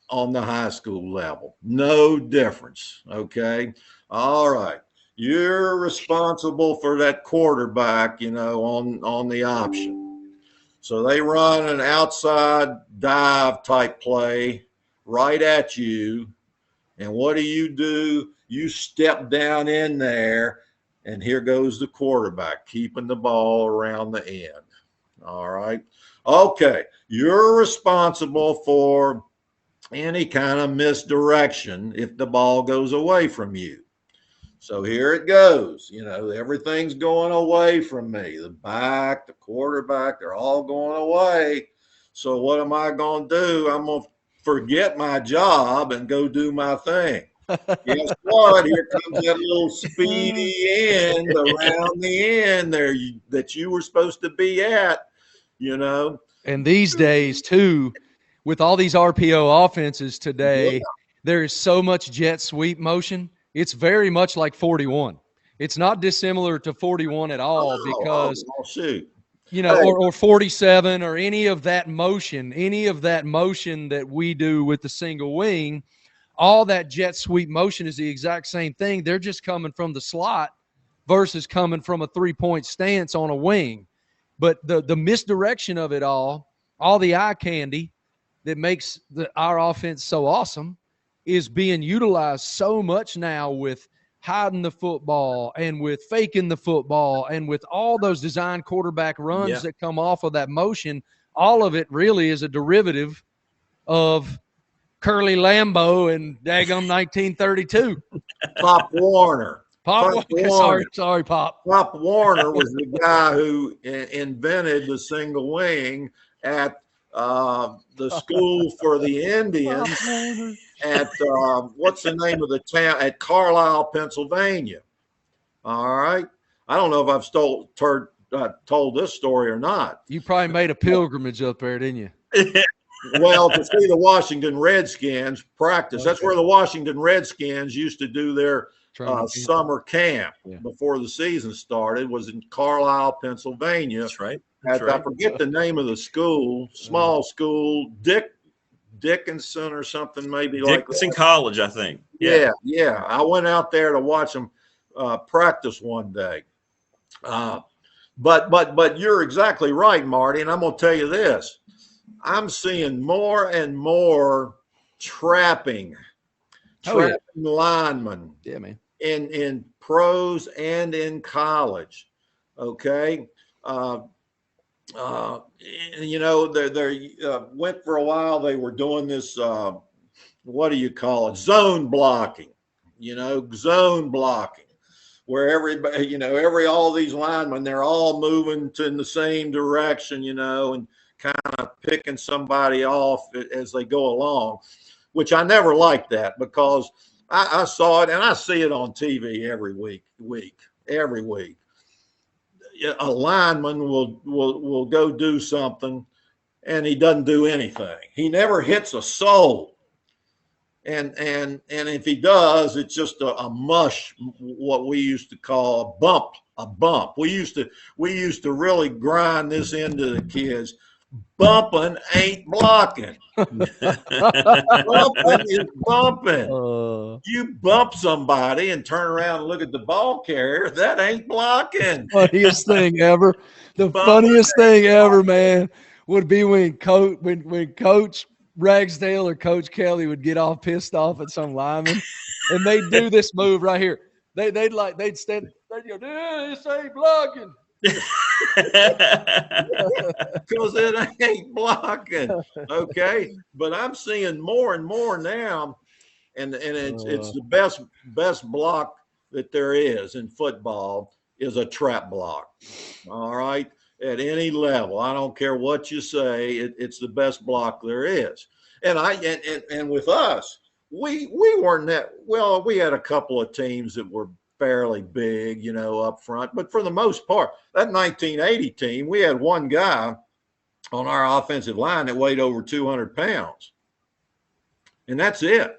on the high school level. No difference. Okay. All right. You're responsible for that quarterback, on the option. So they run an outside dive type play right at you. And what do? You step down in there, and here goes the quarterback, keeping the ball around the end. All right. Okay. You're responsible for any kind of misdirection if the ball goes away from you. So here it goes. Everything's going away from me. The back, the quarterback, they're all going away. So what am I going to do? I'm going to forget my job and go do my thing. Guess what? Here comes that little speedy end around the end there that you were supposed to be at, And these days, too, with all these RPO offenses today, there is so much jet sweep motion. It's very much like 41. It's not dissimilar to 41 at all because, or 47 or any of that motion that we do with the single wing. All that jet sweep motion is the exact same thing. They're just coming from the slot versus coming from a 3-point stance on a wing. But the misdirection of it all the eye candy that makes our offense so awesome is being utilized so much now with hiding the football and with faking the football and with all those design quarterback runs that come off of that motion. All of it really is a derivative of Curly Lambeau and daggum 1932. Pop Warner. Pop Warner. Sorry, Pop. Pop Warner was the guy who invented the single wing at the school for the Indians at what's the name of the town? At Carlisle, Pennsylvania. All right. I don't know if I've told this story or not. You probably made a pilgrimage up there, didn't you? Well, to see the Washington Redskins practice. That's where the Washington Redskins used to do their summer camp before the season started, was in Carlisle, Pennsylvania. That's right. I forget the name of the school, small school, Dickinson or something, maybe like that. Dickinson College, I think. Yeah. I went out there to watch them practice one day. But you're exactly right, Marty, and I'm going to tell you this. I'm seeing more and more trapping linemen. Yeah, man. In pros and in college. Okay. You know, they went for a while. They were doing this, what do you call it? Zone blocking, zone blocking, where everybody, all these linemen, they're all moving in the same direction, and kind of picking somebody off as they go along, which I never liked that, because I saw it, and I see it on TV every week. A lineman will go do something, and he doesn't do anything. He never hits a soul. And if he does, it's just a mush, what we used to call a bump. We used to really grind this into the kids. Bumping ain't blocking. Bumping is bumping. You bump somebody and turn around and look at the ball carrier, that ain't blocking. Funniest thing ever. The funniest thing ever, man, would be when Coach Ragsdale or Coach Kelly would get all pissed off at some lineman, and they'd do this move right here. They'd stand, they'd go, this ain't blocking. Because it ain't blocking. Okay. But I'm seeing more and more now, and it's the best block that there is in football is a trap block. All right. At any level. I don't care what you say, it's the best block there is. And with us, we weren't that well, we had a couple of teams that were fairly big, up front. But for the most part, that 1980 team, we had one guy on our offensive line that weighed over 200 pounds. And that's it.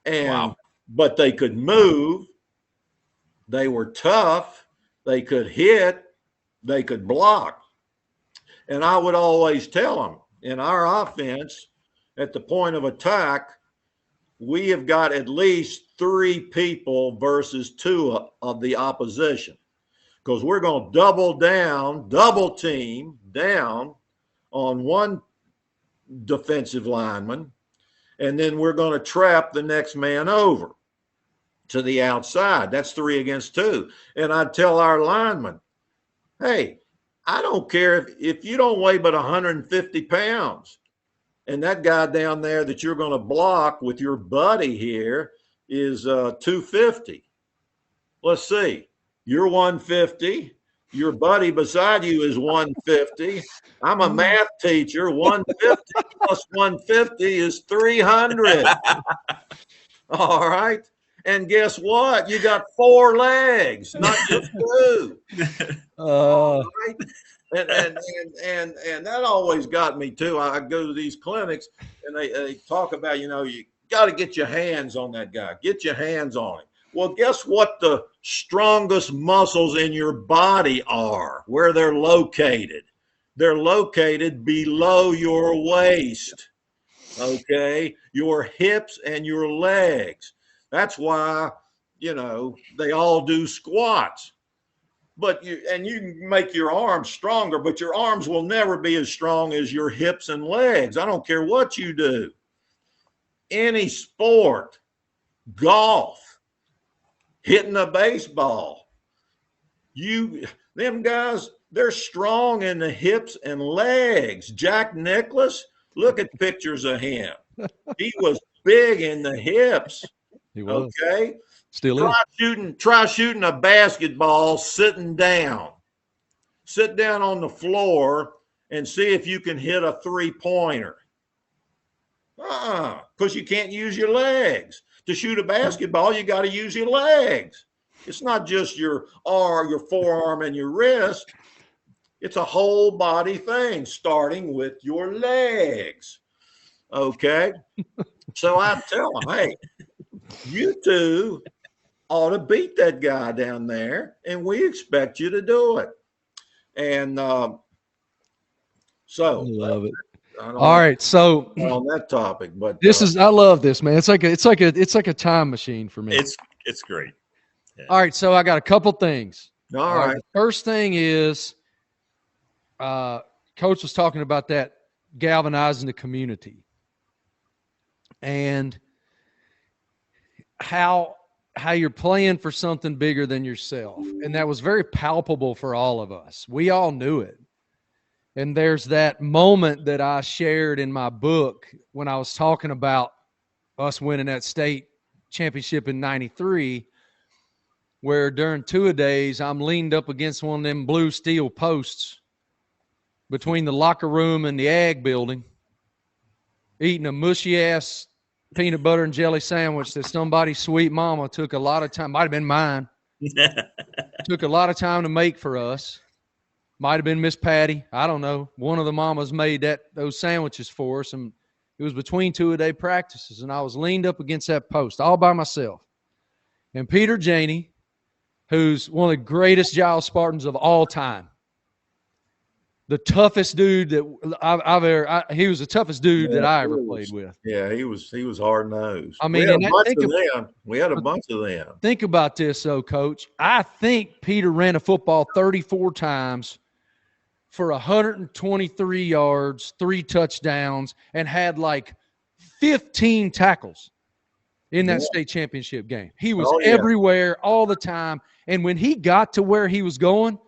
And But they could move. They were tough. They could hit. They could block. And I would always tell them, in our offense, at the point of attack, we have got at least 3 people versus 2 of the opposition, because we're going to double team down on one defensive lineman, and then we're going to trap the next man over to the outside. That's 3 against 2. And I'd tell our linemen, hey, I don't care if you don't weigh but 150 pounds. And that guy down there that you're going to block with your buddy here is 250. Let's see. You're 150. Your buddy beside you is 150. I'm a math teacher. 150 plus 150 is 300. All right. And guess what? You got 4 legs, not just 2. All right. And that always got me too. I go to these clinics and they talk about, you got to get your hands on that guy. Get your hands on him. Well, guess what the strongest muscles in your body are, where they're located? They're located below your waist, okay? Your hips and your legs. That's why, they all do squats. But you can make your arms stronger, but your arms will never be as strong as your hips and legs. I don't care what you do. Any sport, golf, hitting a baseball, them guys, they're strong in the hips and legs. Jack Nicklaus, look at pictures of him. He was big in the hips. He was. Okay. Still is. Try shooting a basketball sitting down. Sit down on the floor and see if you can hit a 3-pointer. Because you can't use your legs. To shoot a basketball, you got to use your legs. It's not just your forearm and your wrist. It's a whole body thing, starting with your legs. Okay. So I tell them, hey, you two ought to beat that guy down there, and we expect you to do it. And so I love it. All right, so on that topic, but this is, I love this, man. It's like a time machine for me. It's great. Yeah. All right, so I got a couple things. All right. The first thing is, Coach was talking about that galvanizing the community, and how you're playing for something bigger than yourself, and that was very palpable for all of us. We all knew it. And there's that moment that I shared in my book when I was talking about us winning that state championship in '93, where during two-a-days I'm leaned up against one of them blue steel posts between the locker room and the ag building, eating a mushy-ass peanut butter and jelly sandwich that somebody's sweet mama took a lot of time, might have been mine, took a lot of time to make for us. Might have been Miss Patty. I don't know. One of the mamas made those sandwiches for us, and it was between two-a-day practices, and I was leaned up against that post all by myself. And Peter Janey, who's one of the greatest Giles Spartans of all time, the toughest dude that he was the toughest dude that I ever played with. Yeah, he was hard nosed. I mean, we had a bunch of them. Think about this, though, Coach. I think Peter ran a football 34 times for 123 yards, 3 touchdowns, and had like 15 tackles in that state championship game. He was everywhere all the time. And when he got to where he was going,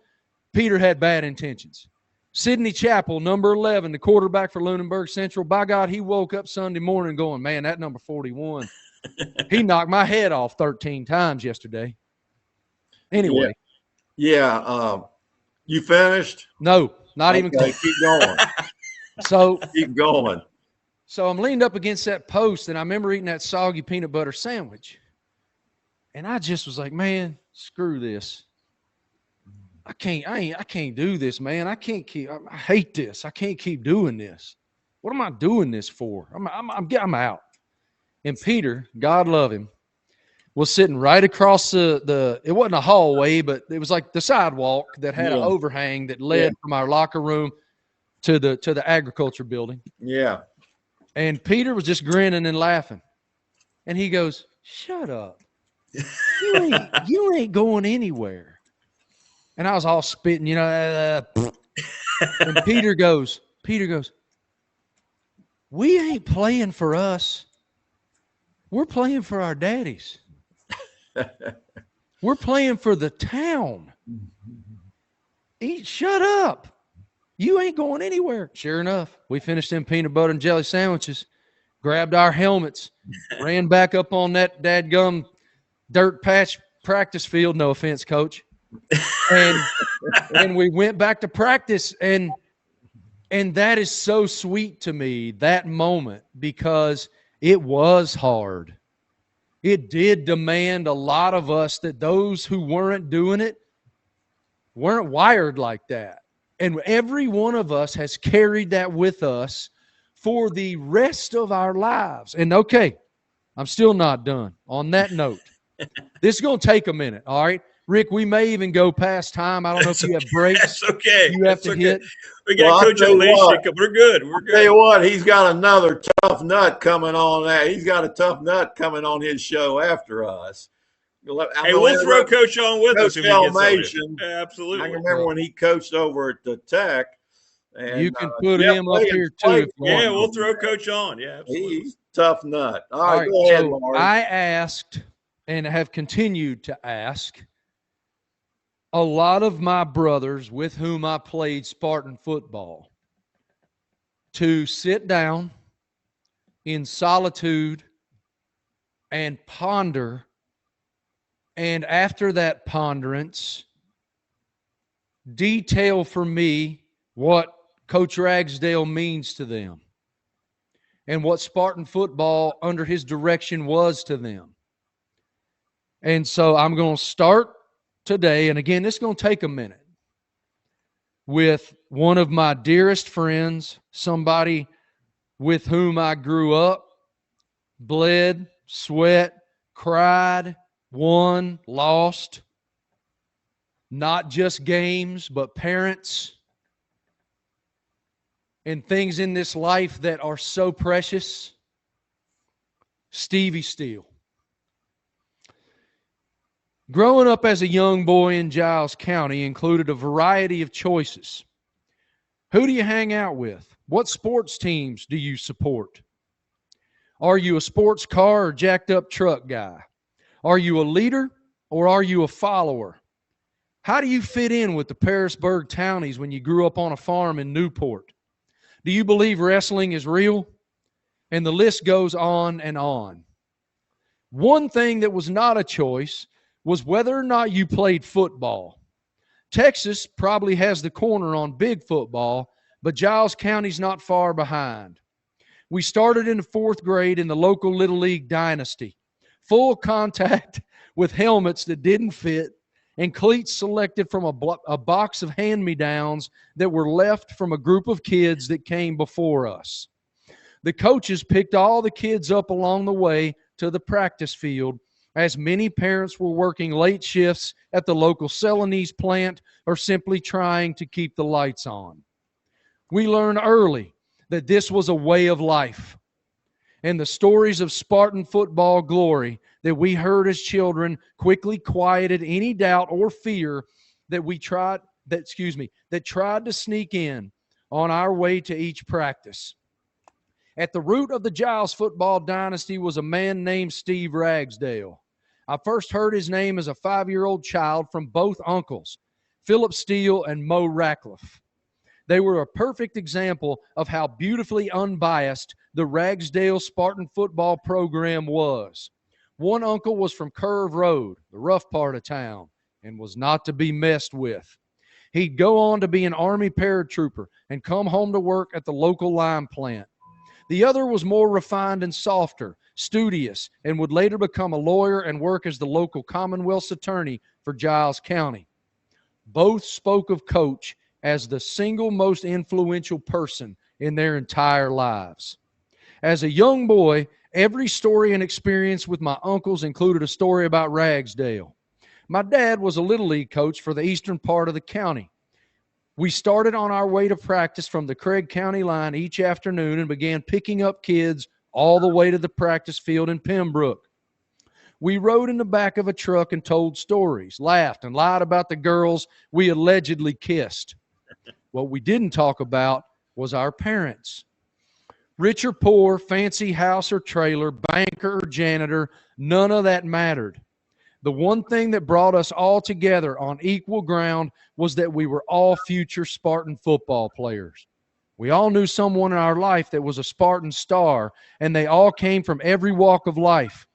Peter had bad intentions. Sidney Chappell, number 11, the quarterback for Lunenburg Central, by God, he woke up Sunday morning going, man, that number 41, he knocked my head off 13 times yesterday. Anyway. Yeah. You finished? No, not even close. Keep going. So keep going. So I'm leaned up against that post, and I remember eating that soggy peanut butter sandwich. And I just was like, man, screw this. I can't do this, man. I hate this. I can't keep doing this. What am I doing this for? I'm out. And Peter, God love him, was sitting right across it wasn't a hallway, but it was like the sidewalk that had an overhang that led from our locker room to the agriculture building. Yeah. And Peter was just grinning and laughing. And he goes, shut up. You ain't going anywhere. And I was all spitting, and Peter goes, we ain't playing for us. We're playing for our daddies. We're playing for the town. Shut up. You ain't going anywhere. Sure enough, we finished them peanut butter and jelly sandwiches, grabbed our helmets, ran back up on that dadgum dirt patch practice field. No offense, Coach. And we went back to practice, and that is so sweet to me, that moment, because it was hard. It did demand a lot of us, that those who weren't doing it weren't wired like that. And every one of us has carried that with us for the rest of our lives. And okay, I'm still not done. On that note, this is going to take a minute, all right? Rick, we may even go past time. I don't know if you have breaks. That's okay. You have to hit. We got Coach Elmassian. We're good. We're good. Tell you what, he's got another tough nut coming on that. He's got a tough nut coming on his show after us. Hey, we'll throw Coach on with us if he gets on. Yeah, absolutely. I can remember when he coached over at the Tech. And, you can put him up here too. Yeah, we'll throw Coach on. Yeah, absolutely. He's tough nut. All right, go ahead, so Marty. I asked, and have continued to ask, a lot of my brothers with whom I played Spartan football to sit down in solitude and ponder. And after that ponderance, detail for me what Coach Ragsdale means to them and what Spartan football under his direction was to them. And so I'm going to start today, and again, this is going to take a minute. with one of my dearest friends, somebody with whom I grew up, bled, sweat, cried, won, lost. Not just games, but parents and things in this life that are so precious. Stevie Steele. Growing up as a young boy in Giles County included a variety of choices. Who do you hang out with? What sports teams do you support? Are you a sports car or jacked up truck guy? Are you a leader or are you a follower? How do you fit in with the Parisburg Townies when you grew up on a farm in Newport? Do you believe wrestling is real? And the list goes on and on. One thing that was not a choice was whether or not you played football. Texas probably has the corner on big football, but Giles County's not far behind. We started in the 4th grade in the local Little League dynasty. Full contact with helmets that didn't fit and cleats selected from a box of hand-me-downs that were left from a group of kids that came before us. The coaches picked all the kids up along the way to the practice field, as many parents were working late shifts at the local Celanese plant or simply trying to keep the lights on. We learned early that this was a way of life. And the stories of Spartan football glory that we heard as children quickly quieted any doubt or fear that tried to sneak in on our way to each practice. At the root of the Giles football dynasty was a man named Steve Ragsdale. I first heard his name as a 5-year-old child from both uncles, Philip Steele and Mo Ratcliffe. They were a perfect example of how beautifully unbiased the Ragsdale Spartan football program was. One uncle was from Curve Road, the rough part of town, and was not to be messed with. He'd go on to be an Army paratrooper and come home to work at the local lime plant. The other was more refined and softer, studious, and would later become a lawyer and work as the local Commonwealth's attorney for Giles County. Both spoke of Coach as the single most influential person in their entire lives. As a young boy, every story and experience with my uncles included a story about Ragsdale. My dad was a Little League coach for the eastern part of the county. We started on our way to practice from the Craig County line each afternoon and began picking up kids all the way to the practice field in Pembroke. We rode in the back of a truck and told stories, laughed, and lied about the girls we allegedly kissed. What we didn't talk about was our parents. Rich or poor, fancy house or trailer, banker or janitor, none of that mattered. The one thing that brought us all together on equal ground was that we were all future Spartan football players. We all knew someone in our life that was a Spartan star, and they all came from every walk of life.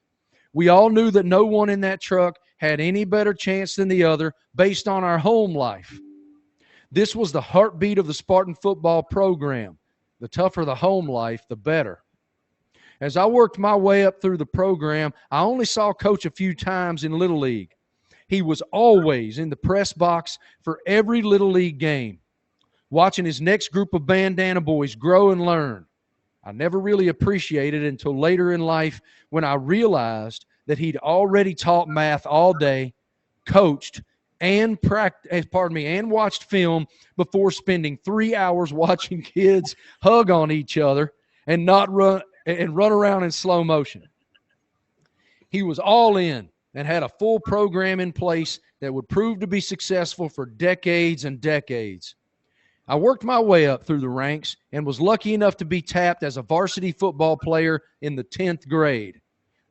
We all knew that no one in that truck had any better chance than the other based on our home life. This was the heartbeat of the Spartan football program. The tougher the home life, the better. As I worked my way up through the program, I only saw Coach a few times in Little League. He was always in the press box for every Little League game, watching his next group of bandana boys grow and learn. I never really appreciated it until later in life when I realized that he'd already taught math all day, coached, and watched film before spending 3 hours watching kids hug on each other and run around in slow motion. He was all in and had a full program in place that would prove to be successful for decades and decades. I worked my way up through the ranks and was lucky enough to be tapped as a varsity football player in the 10th grade.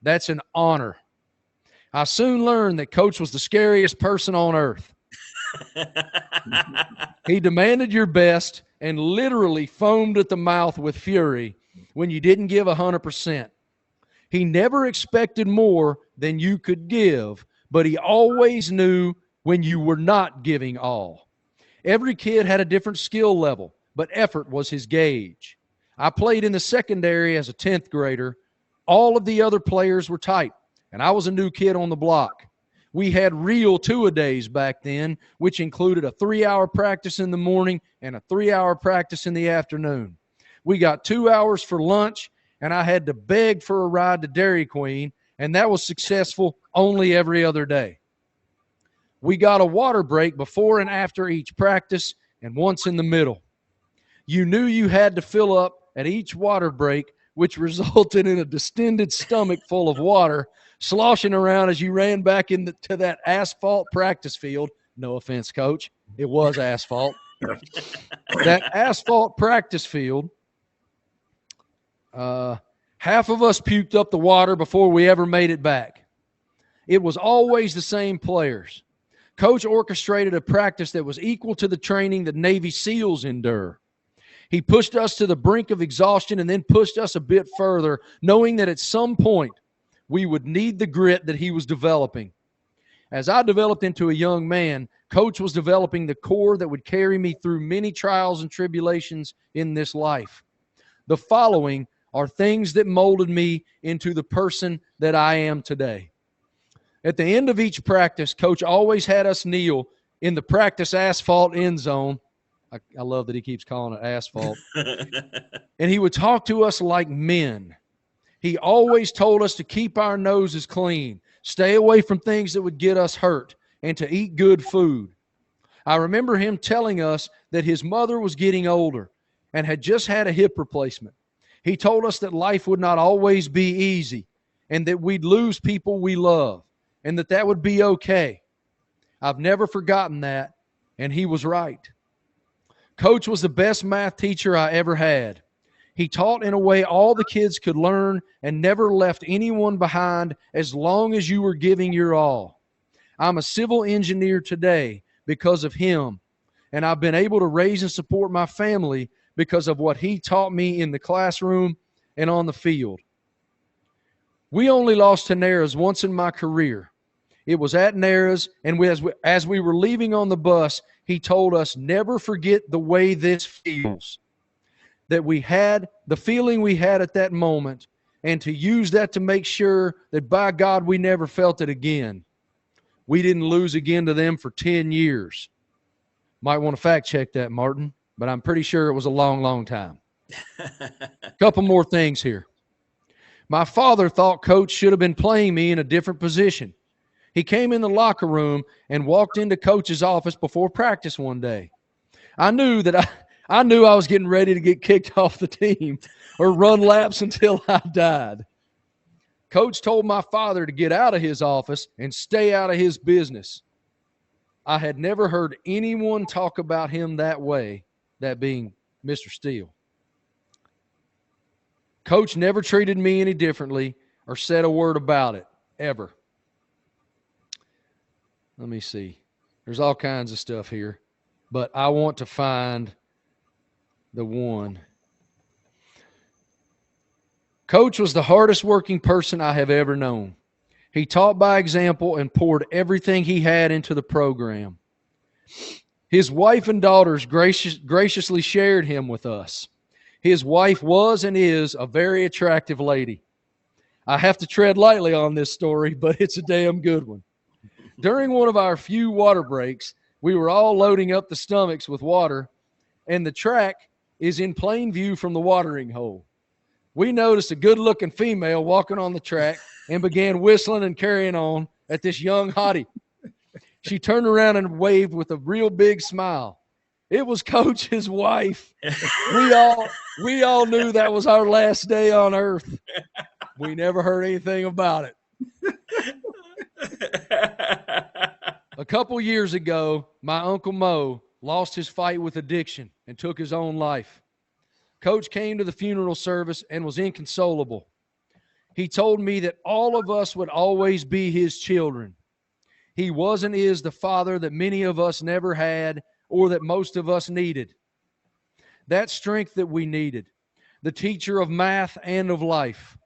That's an honor. I soon learned that Coach was the scariest person on earth. He demanded your best and literally foamed at the mouth with fury when you didn't give 100%. He never expected more than you could give, but he always knew when you were not giving all. Every kid had a different skill level, but effort was his gauge. I played in the secondary as a 10th grader. All of the other players were tight, and I was a new kid on the block. We had real two-a-days back then, which included a 3-hour practice in the morning and a 3-hour practice in the afternoon. We got 2 hours for lunch, and I had to beg for a ride to Dairy Queen, and that was successful only every other day. We got a water break before and after each practice and once in the middle. You knew you had to fill up at each water break, which resulted in a distended stomach full of water sloshing around as you ran back to that asphalt practice field. No offense, Coach. It was asphalt. That asphalt practice field, half of us puked up the water before we ever made it back. It was always the same players. Coach orchestrated a practice that was equal to the training that Navy SEALs endure. He pushed us to the brink of exhaustion and then pushed us a bit further, knowing that at some point we would need the grit that he was developing. As I developed into a young man, Coach was developing the core that would carry me through many trials and tribulations in this life. The following are things that molded me into the person that I am today. At the end of each practice, Coach always had us kneel in the practice asphalt end zone. I love that he keeps calling it asphalt. And he would talk to us like men. He always told us to keep our noses clean, stay away from things that would get us hurt, and to eat good food. I remember him telling us that his mother was getting older and had just had a hip replacement. He told us that life would not always be easy and that we'd lose people we love and that would be okay. I've never forgotten that, and he was right. Coach was the best math teacher I ever had. He taught in a way all the kids could learn and never left anyone behind as long as you were giving your all. I'm a civil engineer today because of him, and I've been able to raise and support my family because of what he taught me in the classroom and on the field. We only lost to Naras once in my career. It was at Naras, and as we were leaving on the bus, he told us, never forget the way this feels, that we had the feeling we had at that moment, and to use that to make sure that, by God, we never felt it again. We didn't lose again to them for 10 years. Might want to fact check that, Martin, but I'm pretty sure it was a long, long time. A couple more things here. My father thought Coach should have been playing me in a different position. He came in the locker room and walked into Coach's office before practice one day. I knew I was getting ready to get kicked off the team or run laps until I died. Coach told my father to get out of his office and stay out of his business. I had never heard anyone talk about him that way, that being Mr. Steele. Coach never treated me any differently or said a word about it, ever. Let me see. There's all kinds of stuff here, but I want to find the one. Coach was the hardest working person I have ever known. He taught by example and poured everything he had into the program. His wife and daughters graciously shared him with us. His wife was and is a very attractive lady. I have to tread lightly on this story, but it's a damn good one. During one of our few water breaks, we were all loading up the stomachs with water, and the track is in plain view from the watering hole. We noticed a good-looking female walking on the track and began whistling and carrying on at this young hottie. She turned around and waved with a real big smile. It was Coach's wife. We all knew that was our last day on earth. We never heard anything about it. A couple years ago, my Uncle Mo lost his fight with addiction and took his own life. Coach came to the funeral service and was inconsolable. He told me that all of us would always be his children. He was and is the father that many of us never had or that most of us needed. That strength that we needed, the teacher of math and of life,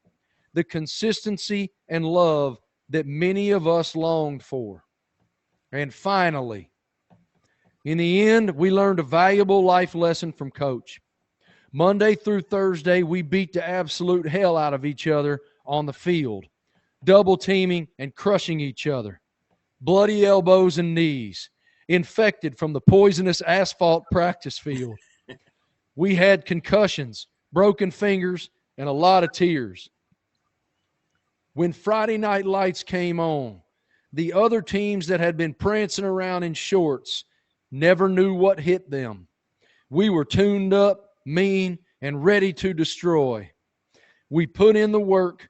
the consistency and love that many of us longed for. And finally, in the end, we learned a valuable life lesson from Coach. Monday through Thursday, we beat the absolute hell out of each other on the field, double teaming and crushing each other. bloody elbows and knees, infected from the poisonous asphalt practice field. We had concussions, broken fingers, and a lot of tears. When Friday night lights came on, the other teams that had been prancing around in shorts never knew what hit them. We were tuned up, mean, and ready to destroy. We put in the work,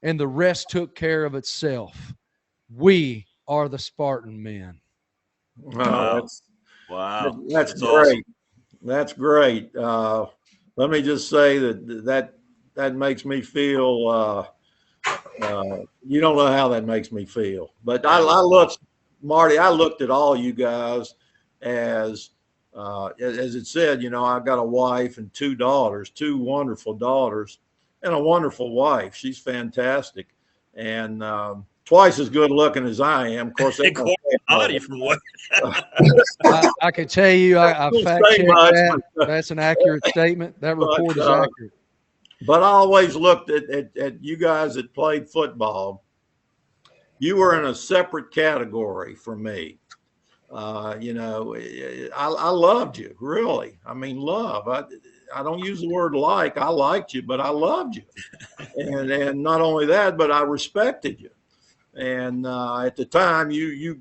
and the rest took care of itself. We are the Spartan men. Wow. Wow. That's great. Awesome. That's great. Let me just say that makes me feel, you don't know how that makes me feel. But I looked, Marty, I looked at all you guys as it said, you know, I've got a wife and 2 daughters, 2 wonderful daughters, and a wonderful wife. She's fantastic. And twice as good looking as I am. Of course, body from what I can tell you, I fact checked that. That's an accurate statement. That report is accurate. But I always looked at you guys that played football. You were in a separate category for me. You know, I loved you, really. I mean, love. I don't use the word like. I liked you, but I loved you. And not only that, but I respected you. And at the time, you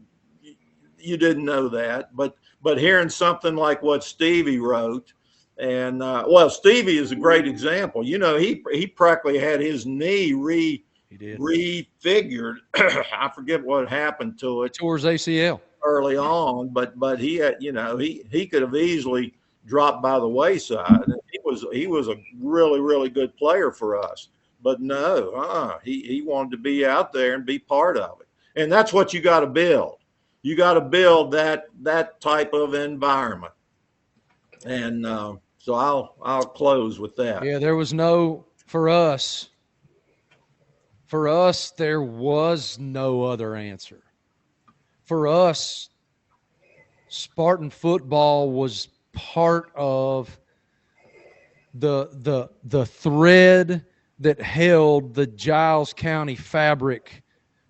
didn't know that. But hearing something like what Stevie wrote, and well, Stevie is a great example. You know, he practically had his knee refigured. I forget what happened to it. Tore his ACL early on, but he had, you know, he could have easily dropped by the wayside. He was a really, really good player for us. But no, he wanted to be out there and be part of it. And that's what you got to build. You got to build that type of environment. And so I'll close with that. Yeah, there was no, for us, there was no other answer. For us, Spartan football was part of the thread that held the Giles County fabric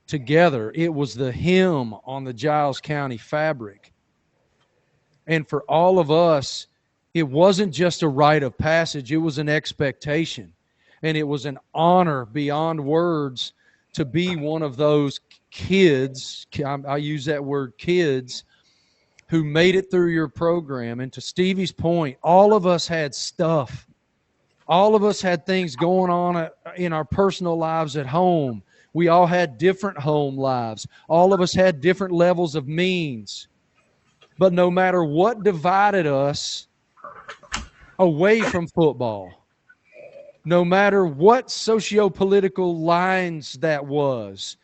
together. It was the hem on the Giles County fabric. And for all of us, it wasn't just a rite of passage. It was an expectation. And it was an honor beyond words to be one of those kids, I use that word kids, who made it through your program. And to Stevie's point, all of us had stuff. All of us had things going on in our personal lives at home. We all had different home lives. All of us had different levels of means. But no matter what divided us away from football, no matter what socio-political lines that was,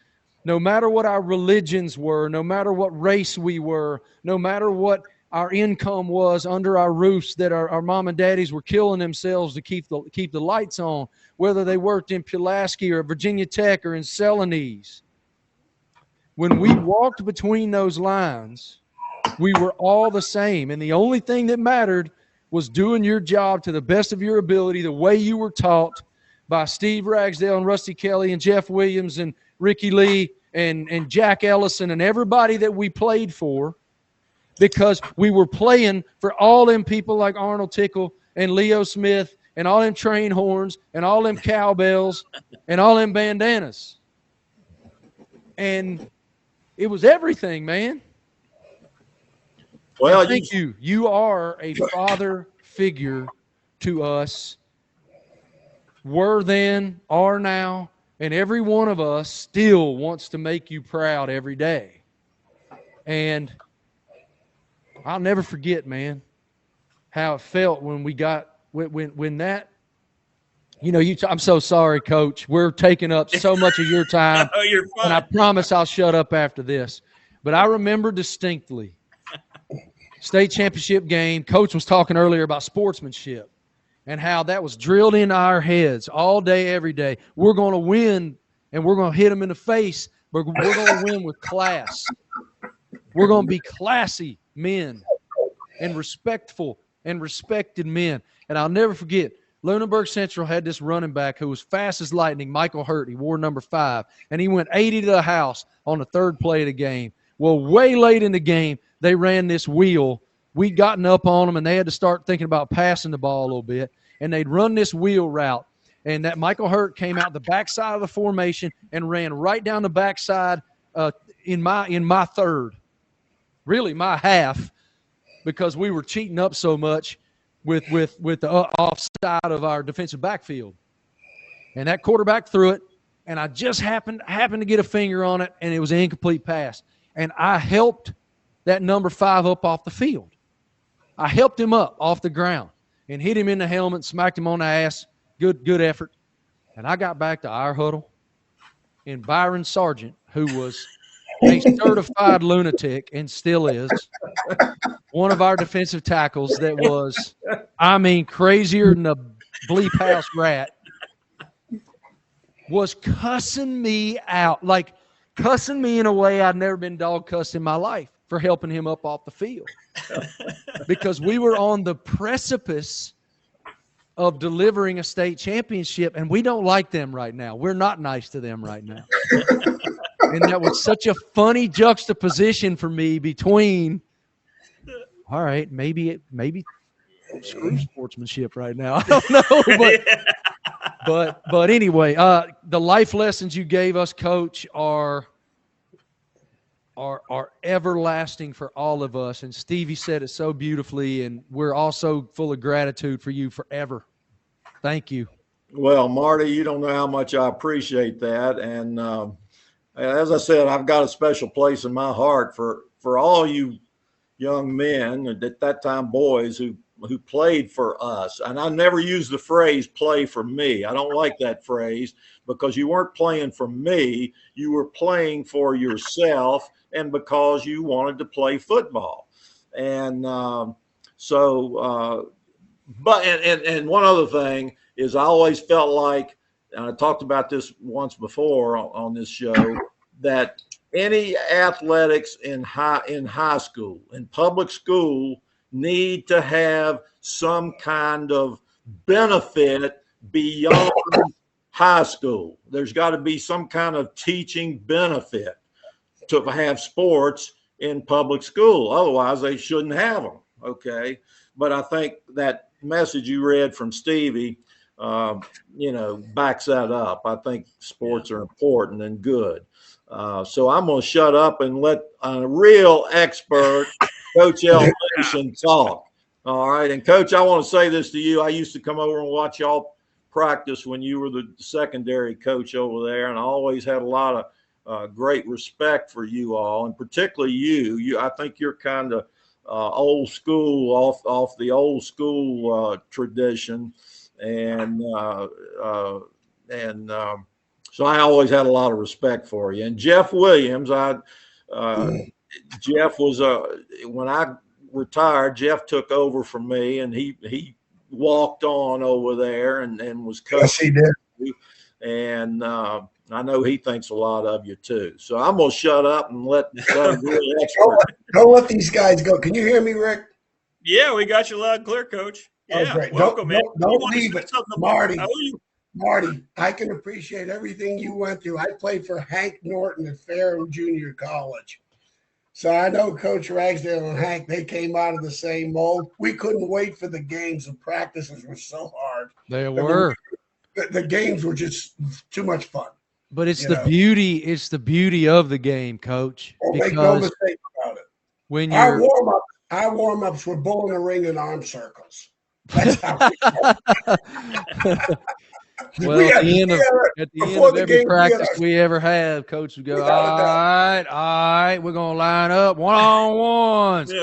no matter what our religions were, no matter what race we were, no matter what our income was under our roofs that our mom and daddies were killing themselves to keep the lights on, whether they worked in Pulaski or Virginia Tech or in Celanese. When we walked between those lines, we were all the same. And the only thing that mattered was doing your job to the best of your ability, the way you were taught by Steve Ragsdale and Rusty Kelly and Jeff Williams and Ricky Lee and Jack Ellison and everybody that we played for, because we were playing for all them people like Arnold Tickle and Leo Smith and all them train horns and all them cowbells and all them bandanas. And it was everything, man. Well, thank you. You are a father figure to us. Were then, are now, and every one of us still wants to make you proud every day. And I'll never forget, man, how it felt when we got when that. You know, I'm so sorry, Coach. We're taking up so much of your time. Oh, you're fine. And I promise I'll shut up after this. But I remember distinctly, state championship game. Coach was talking earlier about sportsmanship and how that was drilled into our heads all day, every day. We're going to win, and we're going to hit them in the face, but we're going to win with class. We're going to be classy men and respectful and respected men. And I'll never forget, Lunenburg Central had this running back who was fast as lightning, Michael Hurt. He wore number 5, and he went 80 to the house on the 3rd play of the game. Well, way late in the game, they ran this wheel. We'd gotten up on them, and they had to start thinking about passing the ball a little bit. And they'd run this wheel route. And that Michael Hurt came out the backside of the formation and ran right down the backside in my third, really my half, because we were cheating up so much with the offside of our defensive backfield. And that quarterback threw it, and I just happened to get a finger on it, and it was an incomplete pass. And I helped that number 5 up off the field. I helped him up off the ground and hit him in the helmet, smacked him on the ass. Good effort. And I got back to our huddle, and Byron Sargent, who was a certified lunatic and still is, one of our defensive tackles that was, I mean, crazier than a bleep house rat, was cussing me out, like cussing me in a way I'd never been dog cussed in my life for helping him up off the field. Because we were on the precipice of delivering a state championship, and we don't like them right now. We're not nice to them right now. And that was such a funny juxtaposition for me between, all right, maybe screw sportsmanship right now. I don't know, but anyway, the life lessons you gave us, Coach, are everlasting for all of us. And Stevie said it so beautifully, and we're also full of gratitude for you forever. Thank you. Well, Marty, you don't know how much I appreciate that. And as I said, I've got a special place in my heart for all you young men, at that time boys, who played for us. And I never use the phrase play for me. I don't like that phrase, because you weren't playing for me. You were playing for yourself and because you wanted to play football. And and one other thing is, I always felt like, and I talked about this once before on this show, that any athletics in high school, in public school, need to have some kind of benefit beyond high school. There's got to be some kind of teaching benefit to have sports in public school. Otherwise, they shouldn't have them. Okay. But I think that message you read from Stevie, backs that up. I think sports are important and good. So I'm going to shut up and let a real expert, Coach Elmassian, talk. All right. And Coach, I want to say this to you. I used to come over and watch y'all practice when you were the secondary coach over there, and I always had a lot of great respect for you all, and particularly you. I think you're kind of old school, off the old school tradition, and so I always had a lot of respect for you. And Jeff Williams, Jeff was when I retired, Jeff took over for me, and he walked on over there and was coaching. Yes, he did. And I know he thinks a lot of you too. So I'm gonna shut up and let a real expert. Don't let these guys go. Can you hear me, Rick? Yeah, we got you loud and clear, Coach. Yeah, oh, great. Welcome, man. Don't leave it, Marty. How are you? Marty, I can appreciate everything you went through. I played for Hank Norton at Fairham Junior College. So I know Coach Ragsdale and Hank, they came out of the same mold. We couldn't wait for the games. The practices were so hard. They were. The games were just too much fun. But it's the beauty. It's the beauty of the game, Coach. Well, make no mistake about it. When you're our warm-ups were bull in a ring and arm circles. That's how well, at the end of every practice we ever have, Coach would go, all right, we're going to line up one-on-ones. And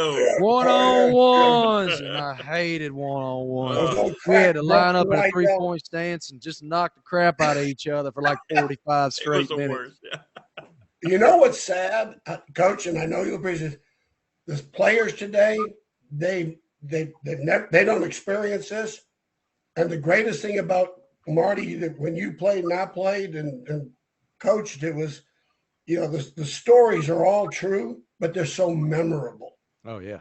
I hated one-on-ones. We had to line up in a three-point stance and just knock the crap out of each other for like 45 straight minutes. You know what's sad, Coach, and I know you appreciate it, the players today, they don't experience this. And the greatest thing about Marty, that when you played and I played and coached, it was, the stories are all true, but they're so memorable. Oh, yeah.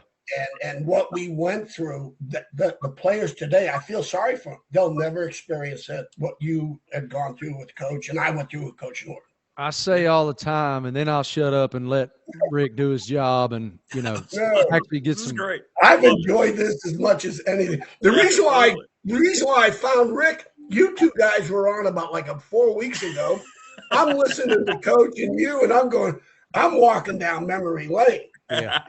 And what we went through, the players today, I feel sorry for them. They'll never experience it, what you had gone through with Coach, and I went through with Coach Norton. I say all the time, and then I'll shut up and let Rick do his job and, No, actually get This is some. great. I've enjoyed this as much as anything. The reason why I found Rick, you two guys were on about like 4 weeks ago. I'm listening to Coach and you, and I'm walking down memory lane. Yeah.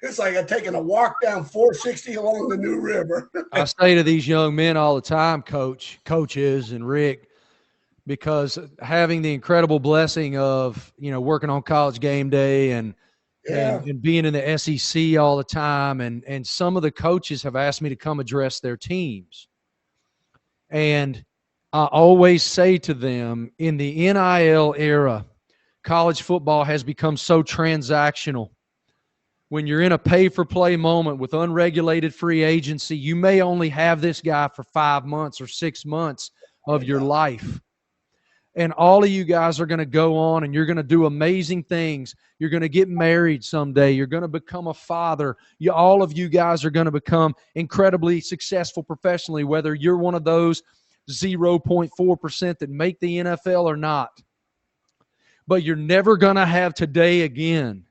It's like I'm taking a walk down 460 along the New River. I say to these young men all the time, coaches and Rick, because having the incredible blessing of, working on College Game Day and being in the SEC all the time, and some of the coaches have asked me to come address their teams. And I always say to them, in the NIL era, college football has become so transactional. When you're in a pay-for-play moment with unregulated free agency, you may only have this guy for 5 months or 6 months of your life. And all of you guys are going to go on and you're going to do amazing things. You're going to get married someday. You're going to become a father. All of you guys are going to become incredibly successful professionally, whether you're one of those 0.4% that make the NFL or not. But you're never going to have today again.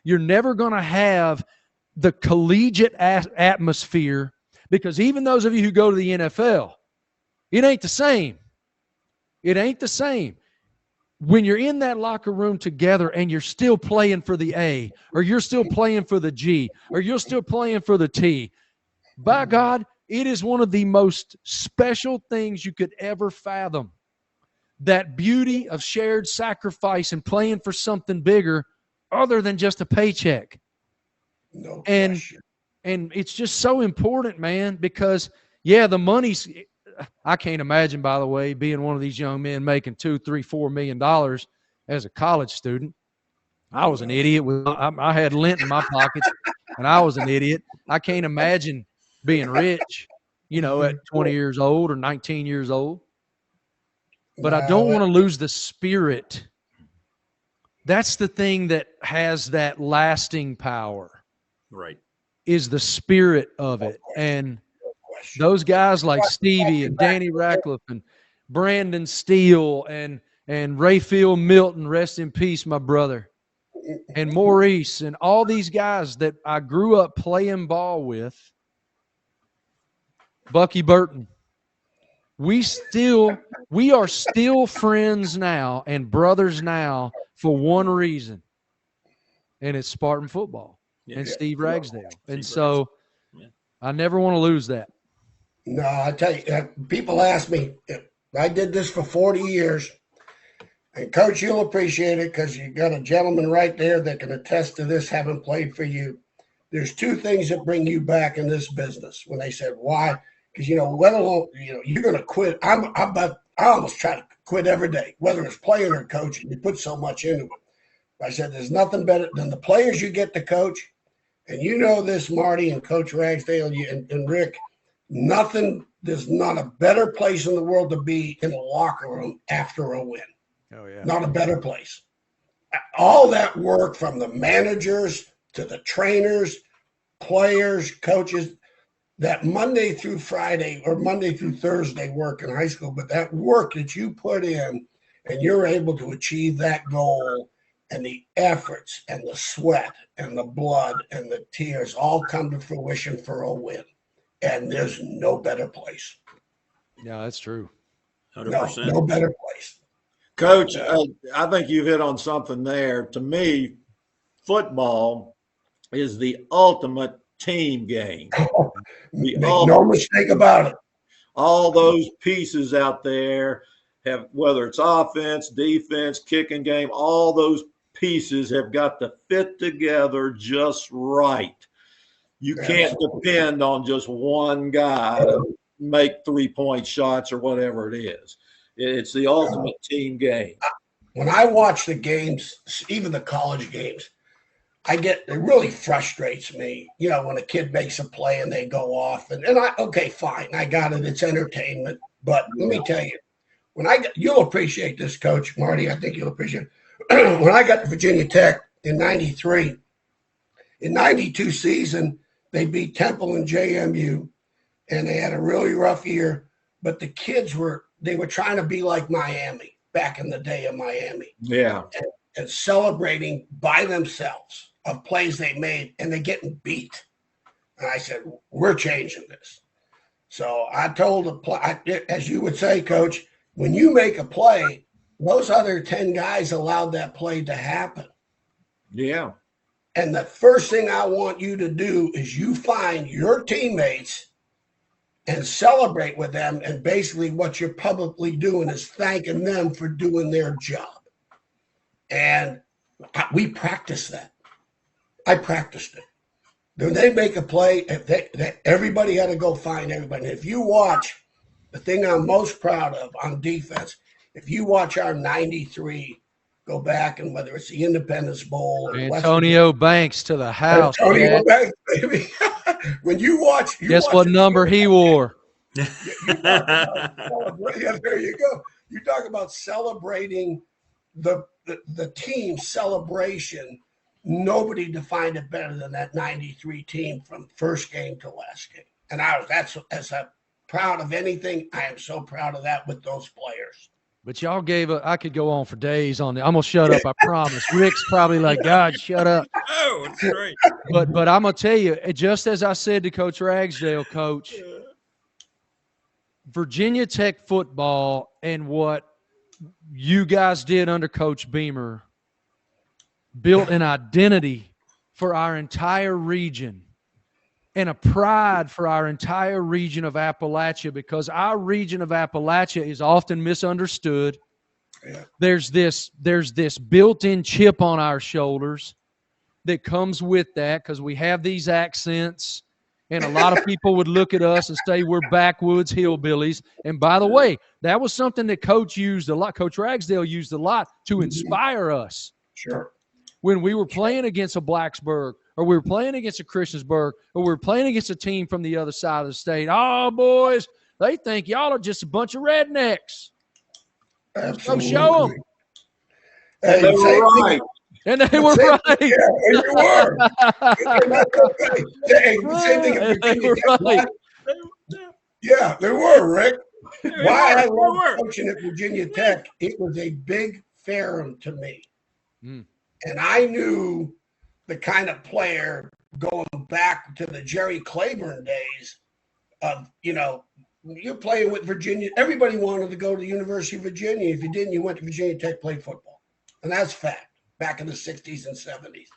You're never going to have the collegiate atmosphere, because even those of you who go to the NFL, it ain't the same. It ain't the same. When you're in that locker room together and you're still playing for the A, or you're still playing for the G, or you're still playing for the T, by God, it is one of the most special things you could ever fathom. That beauty of shared sacrifice and playing for something bigger other than just a paycheck. No and question. And it's just so important, man, because, the money's – I can't imagine, by the way, being one of these young men making $2, $3, $4 million as a college student. I was an idiot. I had lint in my pockets, and I was an idiot. I can't imagine being rich, at 20 years old or 19 years old. But I don't want to lose the spirit. That's the thing that has that lasting power. Right. Is the spirit of it. And those guys like Stevie and Danny Ratcliffe and Brandon Steele and Rayfield Milton, rest in peace, my brother, and Maurice and all these guys that I grew up playing ball with, Bucky Burton. We are still friends now and brothers now for one reason, and it's Spartan football and Steve Ragsdale. And so I never want to lose that. No, I tell you, people ask me, I did this for 40 years. And, Coach, you'll appreciate it because you got a gentleman right there that can attest to this, having played for you. There's two things that bring you back in this business. When they said, why? Because, whether you're going to quit. I almost try to quit every day, whether it's playing or coaching. You put so much into it. I said, there's nothing better than the players you get to coach. And this, Marty and Coach Ragsdale and Rick, there's not a better place in the world to be in a locker room after a win. Oh, yeah. Not a better place. All that work from the managers to the trainers, players, coaches, that Monday through Friday or Monday through Thursday work in high school, but that work that you put in and you're able to achieve that goal, and the efforts and the sweat and the blood and the tears all come to fruition for a win. And there's no better place. Yeah, that's true. 100%. No better place. Coach, I think you've hit on something there. To me, football is the ultimate team game. Make no mistake about it. All those pieces out there have, whether it's offense, defense, kicking game, all those pieces have got to fit together just right. You can't depend on just one guy to make 3-point shots or whatever it is. It's the ultimate team game. When I watch the games, even the college games, it really frustrates me, when a kid makes a play and they go off okay, fine. I got it. It's entertainment. But let me tell you, you'll appreciate this, Coach Marty. I think you'll appreciate it. When I got to Virginia Tech in 93, in 92 season, they beat Temple and JMU, and they had a really rough year. But the kids were trying to be like Miami. back in the day in Miami. Yeah. And celebrating by themselves of plays they made, and they're getting beat. And I said, we're changing this. So I told the play, as you would say, Coach, when you make a play, those other 10 guys allowed that play to happen. Yeah. And the first thing I want you to do is you find your teammates and celebrate with them. And basically what you're publicly doing is thanking them for doing their job. And we practiced that. I practiced it. When they make a play, everybody had to go find everybody. If you watch, the thing I'm most proud of on defense, if you watch our 93, go back, and whether it's the Independence Bowl or Antonio Banks to the house. Antonio Banks, baby. When you watch, guess what number he wore? Yeah, there you go. You talk about celebrating the team celebration. Nobody defined it better than that 93 team from first game to last game. And that's as I'm proud of anything. I am so proud of that with those players. But y'all I could go on for days on that. I'm going to shut up, I promise. Rick's probably like, God, shut up. Oh, it's great. But I'm going to tell you, just as I said to Coach Ragsdale, Coach, Virginia Tech football and what you guys did under Coach Beamer built an identity for our entire region and a pride for our entire region of Appalachia, because our region of Appalachia is often misunderstood. Yeah. There's this built-in chip on our shoulders that comes with that because we have these accents, and a lot of people would look at us and say we're backwoods hillbillies. And by the way, that was something that Coach used a lot. Coach Ragsdale used a lot to inspire us. Sure. When we were playing against a Blacksburg, or we were playing against a Christiansburg, or we were playing against a team from the other side of the state. Oh, boys, they think y'all are just a bunch of rednecks. Absolutely. So show them. Hey, They were right. And they were right. Yeah, and you were. Same thing at Virginia Tech. Right. Yeah, they were, Rick. Why I They love were. coaching at Virginia Tech, it was a big ferrum to me. Mm. And I knew the kind of player going back to the Jerry Claiborne days of, you're playing with Virginia. Everybody wanted to go to the University of Virginia. If you didn't, you went to Virginia Tech, played football. And that's fact, back in the 60s and 70s.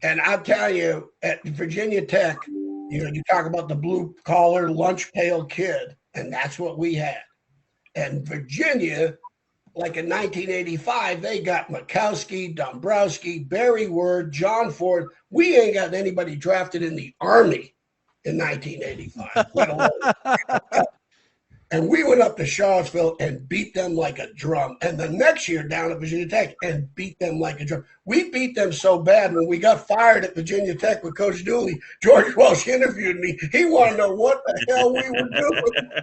And I'll tell you, at Virginia Tech, you talk about the blue-collar, lunch-pail kid, and that's what we had. And Virginia, like in 1985, they got Mikowski, Dombrowski, Barry Word, John Ford. We ain't got anybody drafted in the Army in 1985, let alone. And we went up to Charlottesville and beat them like a drum. And the next year down at Virginia Tech and beat them like a drum. We beat them so bad when we got fired at Virginia Tech with Coach Dooley. George Welsh interviewed me. He wanted to know what the hell we were doing.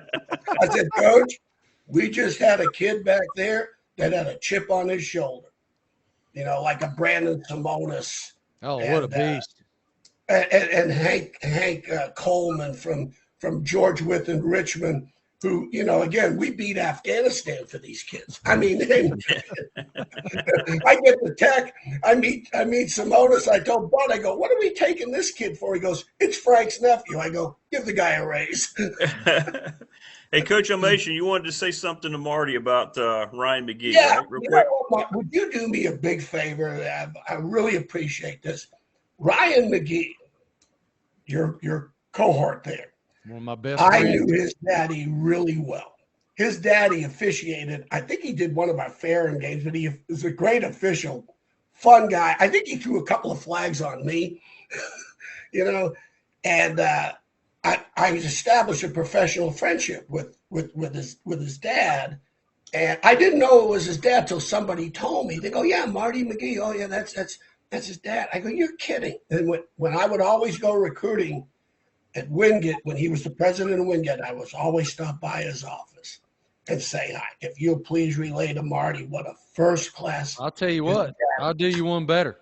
I said, Coach, we just had a kid back there that had a chip on his shoulder, like a Brandon Simonis. Oh, what a beast. And Hank Coleman from George Wythe in Richmond, who, again, we beat Afghanistan for these kids. I mean, I get to Tech, I meet Simonis. I told Bud, I go, what are we taking this kid for? He goes, it's Frank's nephew. I go, give the guy a raise. Hey, Coach Elmassian, you wanted to say something to Marty about Ryan McGee, Yeah, right? Real quick. Would you do me a big favor? I really appreciate this. Ryan McGee, your cohort there. One of my best I friends. knew his daddy really well. His daddy officiated. I think he did one of our Farron games, but he was a great official, fun guy. I think he threw a couple of flags on me, and I established a professional friendship with his dad. And I didn't know it was his dad till somebody told me. They go, yeah, Marty McGee. Oh, yeah, that's his dad. I go, you're kidding. And when I would always go recruiting at Wingate, when he was the president of Wingate, I was always stop by his office and say hi. If you'll please relay to Marty what a first class. I'll tell you what, I'll do you one better.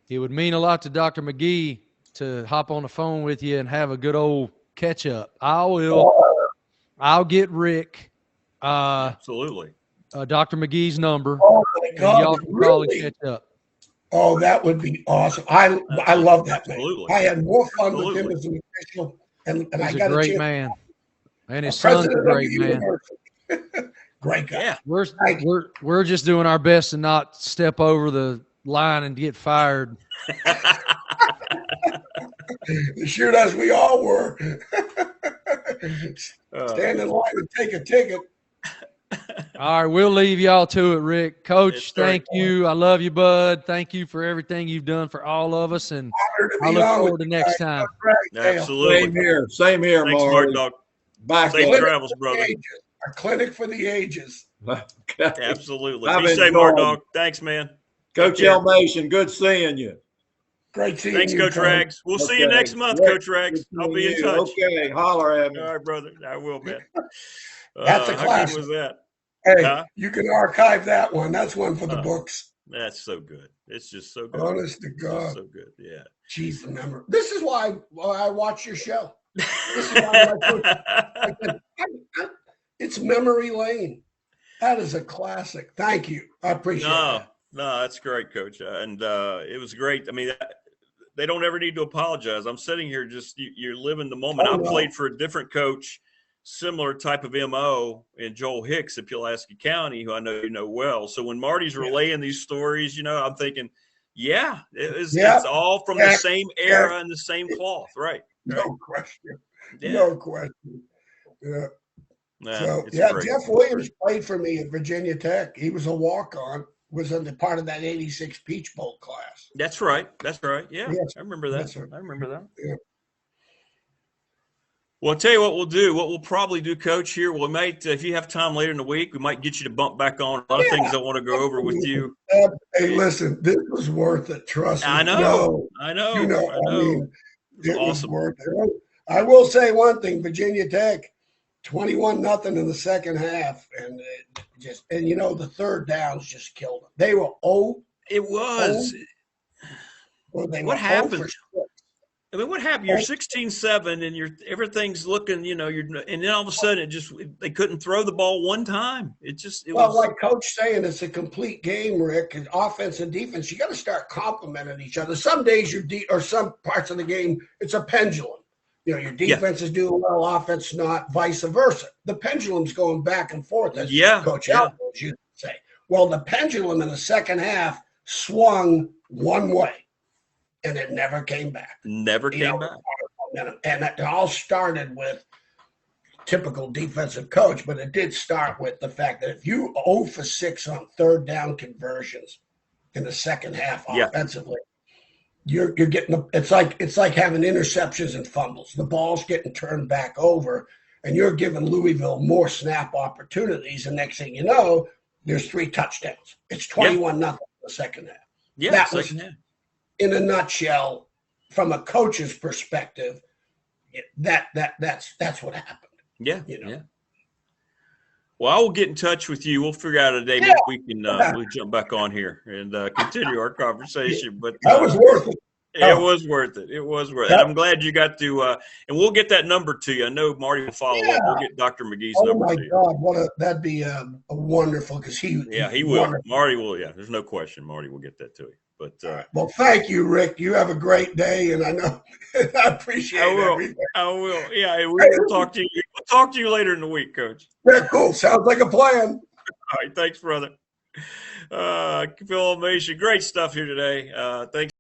It would mean a lot to Dr. McGee to hop on the phone with you and have a good old catch up. I'll get Rick. Absolutely. Dr. McGee's number. Oh my And God! y'all can call and Really? catch up. Oh, that would be awesome. I love that man. Absolutely. I had more fun with Absolutely. him as an official, and I He's a got a great chance. man. And his son's President a of the great man. university. Great guy. Yeah. We're just doing our best to not step over the line and get fired. Shoot, as we all were. Stand in line and take a ticket. All right, we'll leave y'all to it, Rick. Coach, Yes, sir. thank you. I love you, bud. Thank you for everything you've done for all of us, and I look forward to next time. Absolutely. Same here. Same here, Thanks, Marty. Dog. Back Safe at travels, brother. A clinic for the ages. it. Okay. Absolutely. I've Be safe, enjoyed Mark it. Dog. Thanks, man. Coach Take care. Elmassian, good seeing you. Great seeing Thanks, you, Coach Rags. We'll see you Okay. next month, Rick, Coach Rags. good I'll be in seeing touch. you. Okay, holler at me. All right, brother. I will, man. That's a How classic. good was that? Hey, Huh? you can archive that one. That's one for the books. That's so good. It's just so good. Honest to It's God. just so good. Yeah. Jeez, remember. This is why I watch your show. This is why it's memory lane. That is a classic. Thank you. I appreciate it. No, that's great, Coach. And it was great. I mean, they don't ever need to apologize. I'm sitting here just you're living the moment. Oh, I no. played for a different coach, similar type of MO in Joel Hicks at Pulaski County, who I know you know well. So when Marty's relaying these stories, you know, I'm thinking, yeah, it's all from the same era and the same cloth, right? No question. Yeah. No question. Yeah. Nah, it's great. Jeff Williams played for me at Virginia Tech. He was a walk-on, was in the part of that 86 Peach Bowl class. That's right. That's right. Yeah, Yes. I remember that. Yes, sir. I remember that. Yeah. Well, I'll tell you what we'll do. What we'll probably do, Coach, here, we might, if you have time later in the week, we might get you to bump back on a lot of things I want to go over with you. Hey, listen, this was worth it. Trust me. I know. I know. You know, I mean, it's it awesome. was worth it. I will say one thing: Virginia Tech, 21-0 in the second half, and you know the third downs just killed them. They were It was. What happened? I mean, what happened? You're 16-7, and everything's looking. You know, and then all of a sudden, they couldn't throw the ball one time. It was like Coach saying, it's a complete game, Rick. And offense and defense, you got to start complimenting each other. Some days or some parts of the game, it's a pendulum. You know, your defense is doing well, offense not, vice versa. The pendulum's going back and forth, as Coach Allen used to say. Well, the pendulum in the second half swung one way, and it never came back. Never came back. And it all started with typical defensive coach, but it did start with the fact that if you 0 for 6 on third down conversions in the second half offensively, you're getting it's like having interceptions and fumbles. The ball's getting turned back over, and you're giving Louisville more snap opportunities. And next thing you know, there's 3 touchdowns. It's 21-0 in the second half. Yeah, that was in a nutshell, from a coach's perspective. That's what happened. Yeah, you know? Yeah. Well, I will get in touch with you. We'll figure out a day maybe we can we'll jump back on here and continue our conversation. But that was worth it. It was worth it. It was worth it. I'm glad you got to, and we'll get that number to you. I know Marty will follow up. We'll get Dr. McGee's number to you. Oh my God, that'd be a wonderful, because he will. Wonderful. Marty will. Yeah, there's no question. Marty will get that to you. But well, thank you, Rick. You have a great day, and I know I appreciate everything. I will. Yeah, we'll talk to you. We'll talk to you later in the week, Coach. Yeah, cool. Sounds like a plan. All right, thanks, brother. Phil Elmassian, great stuff here today. Thanks.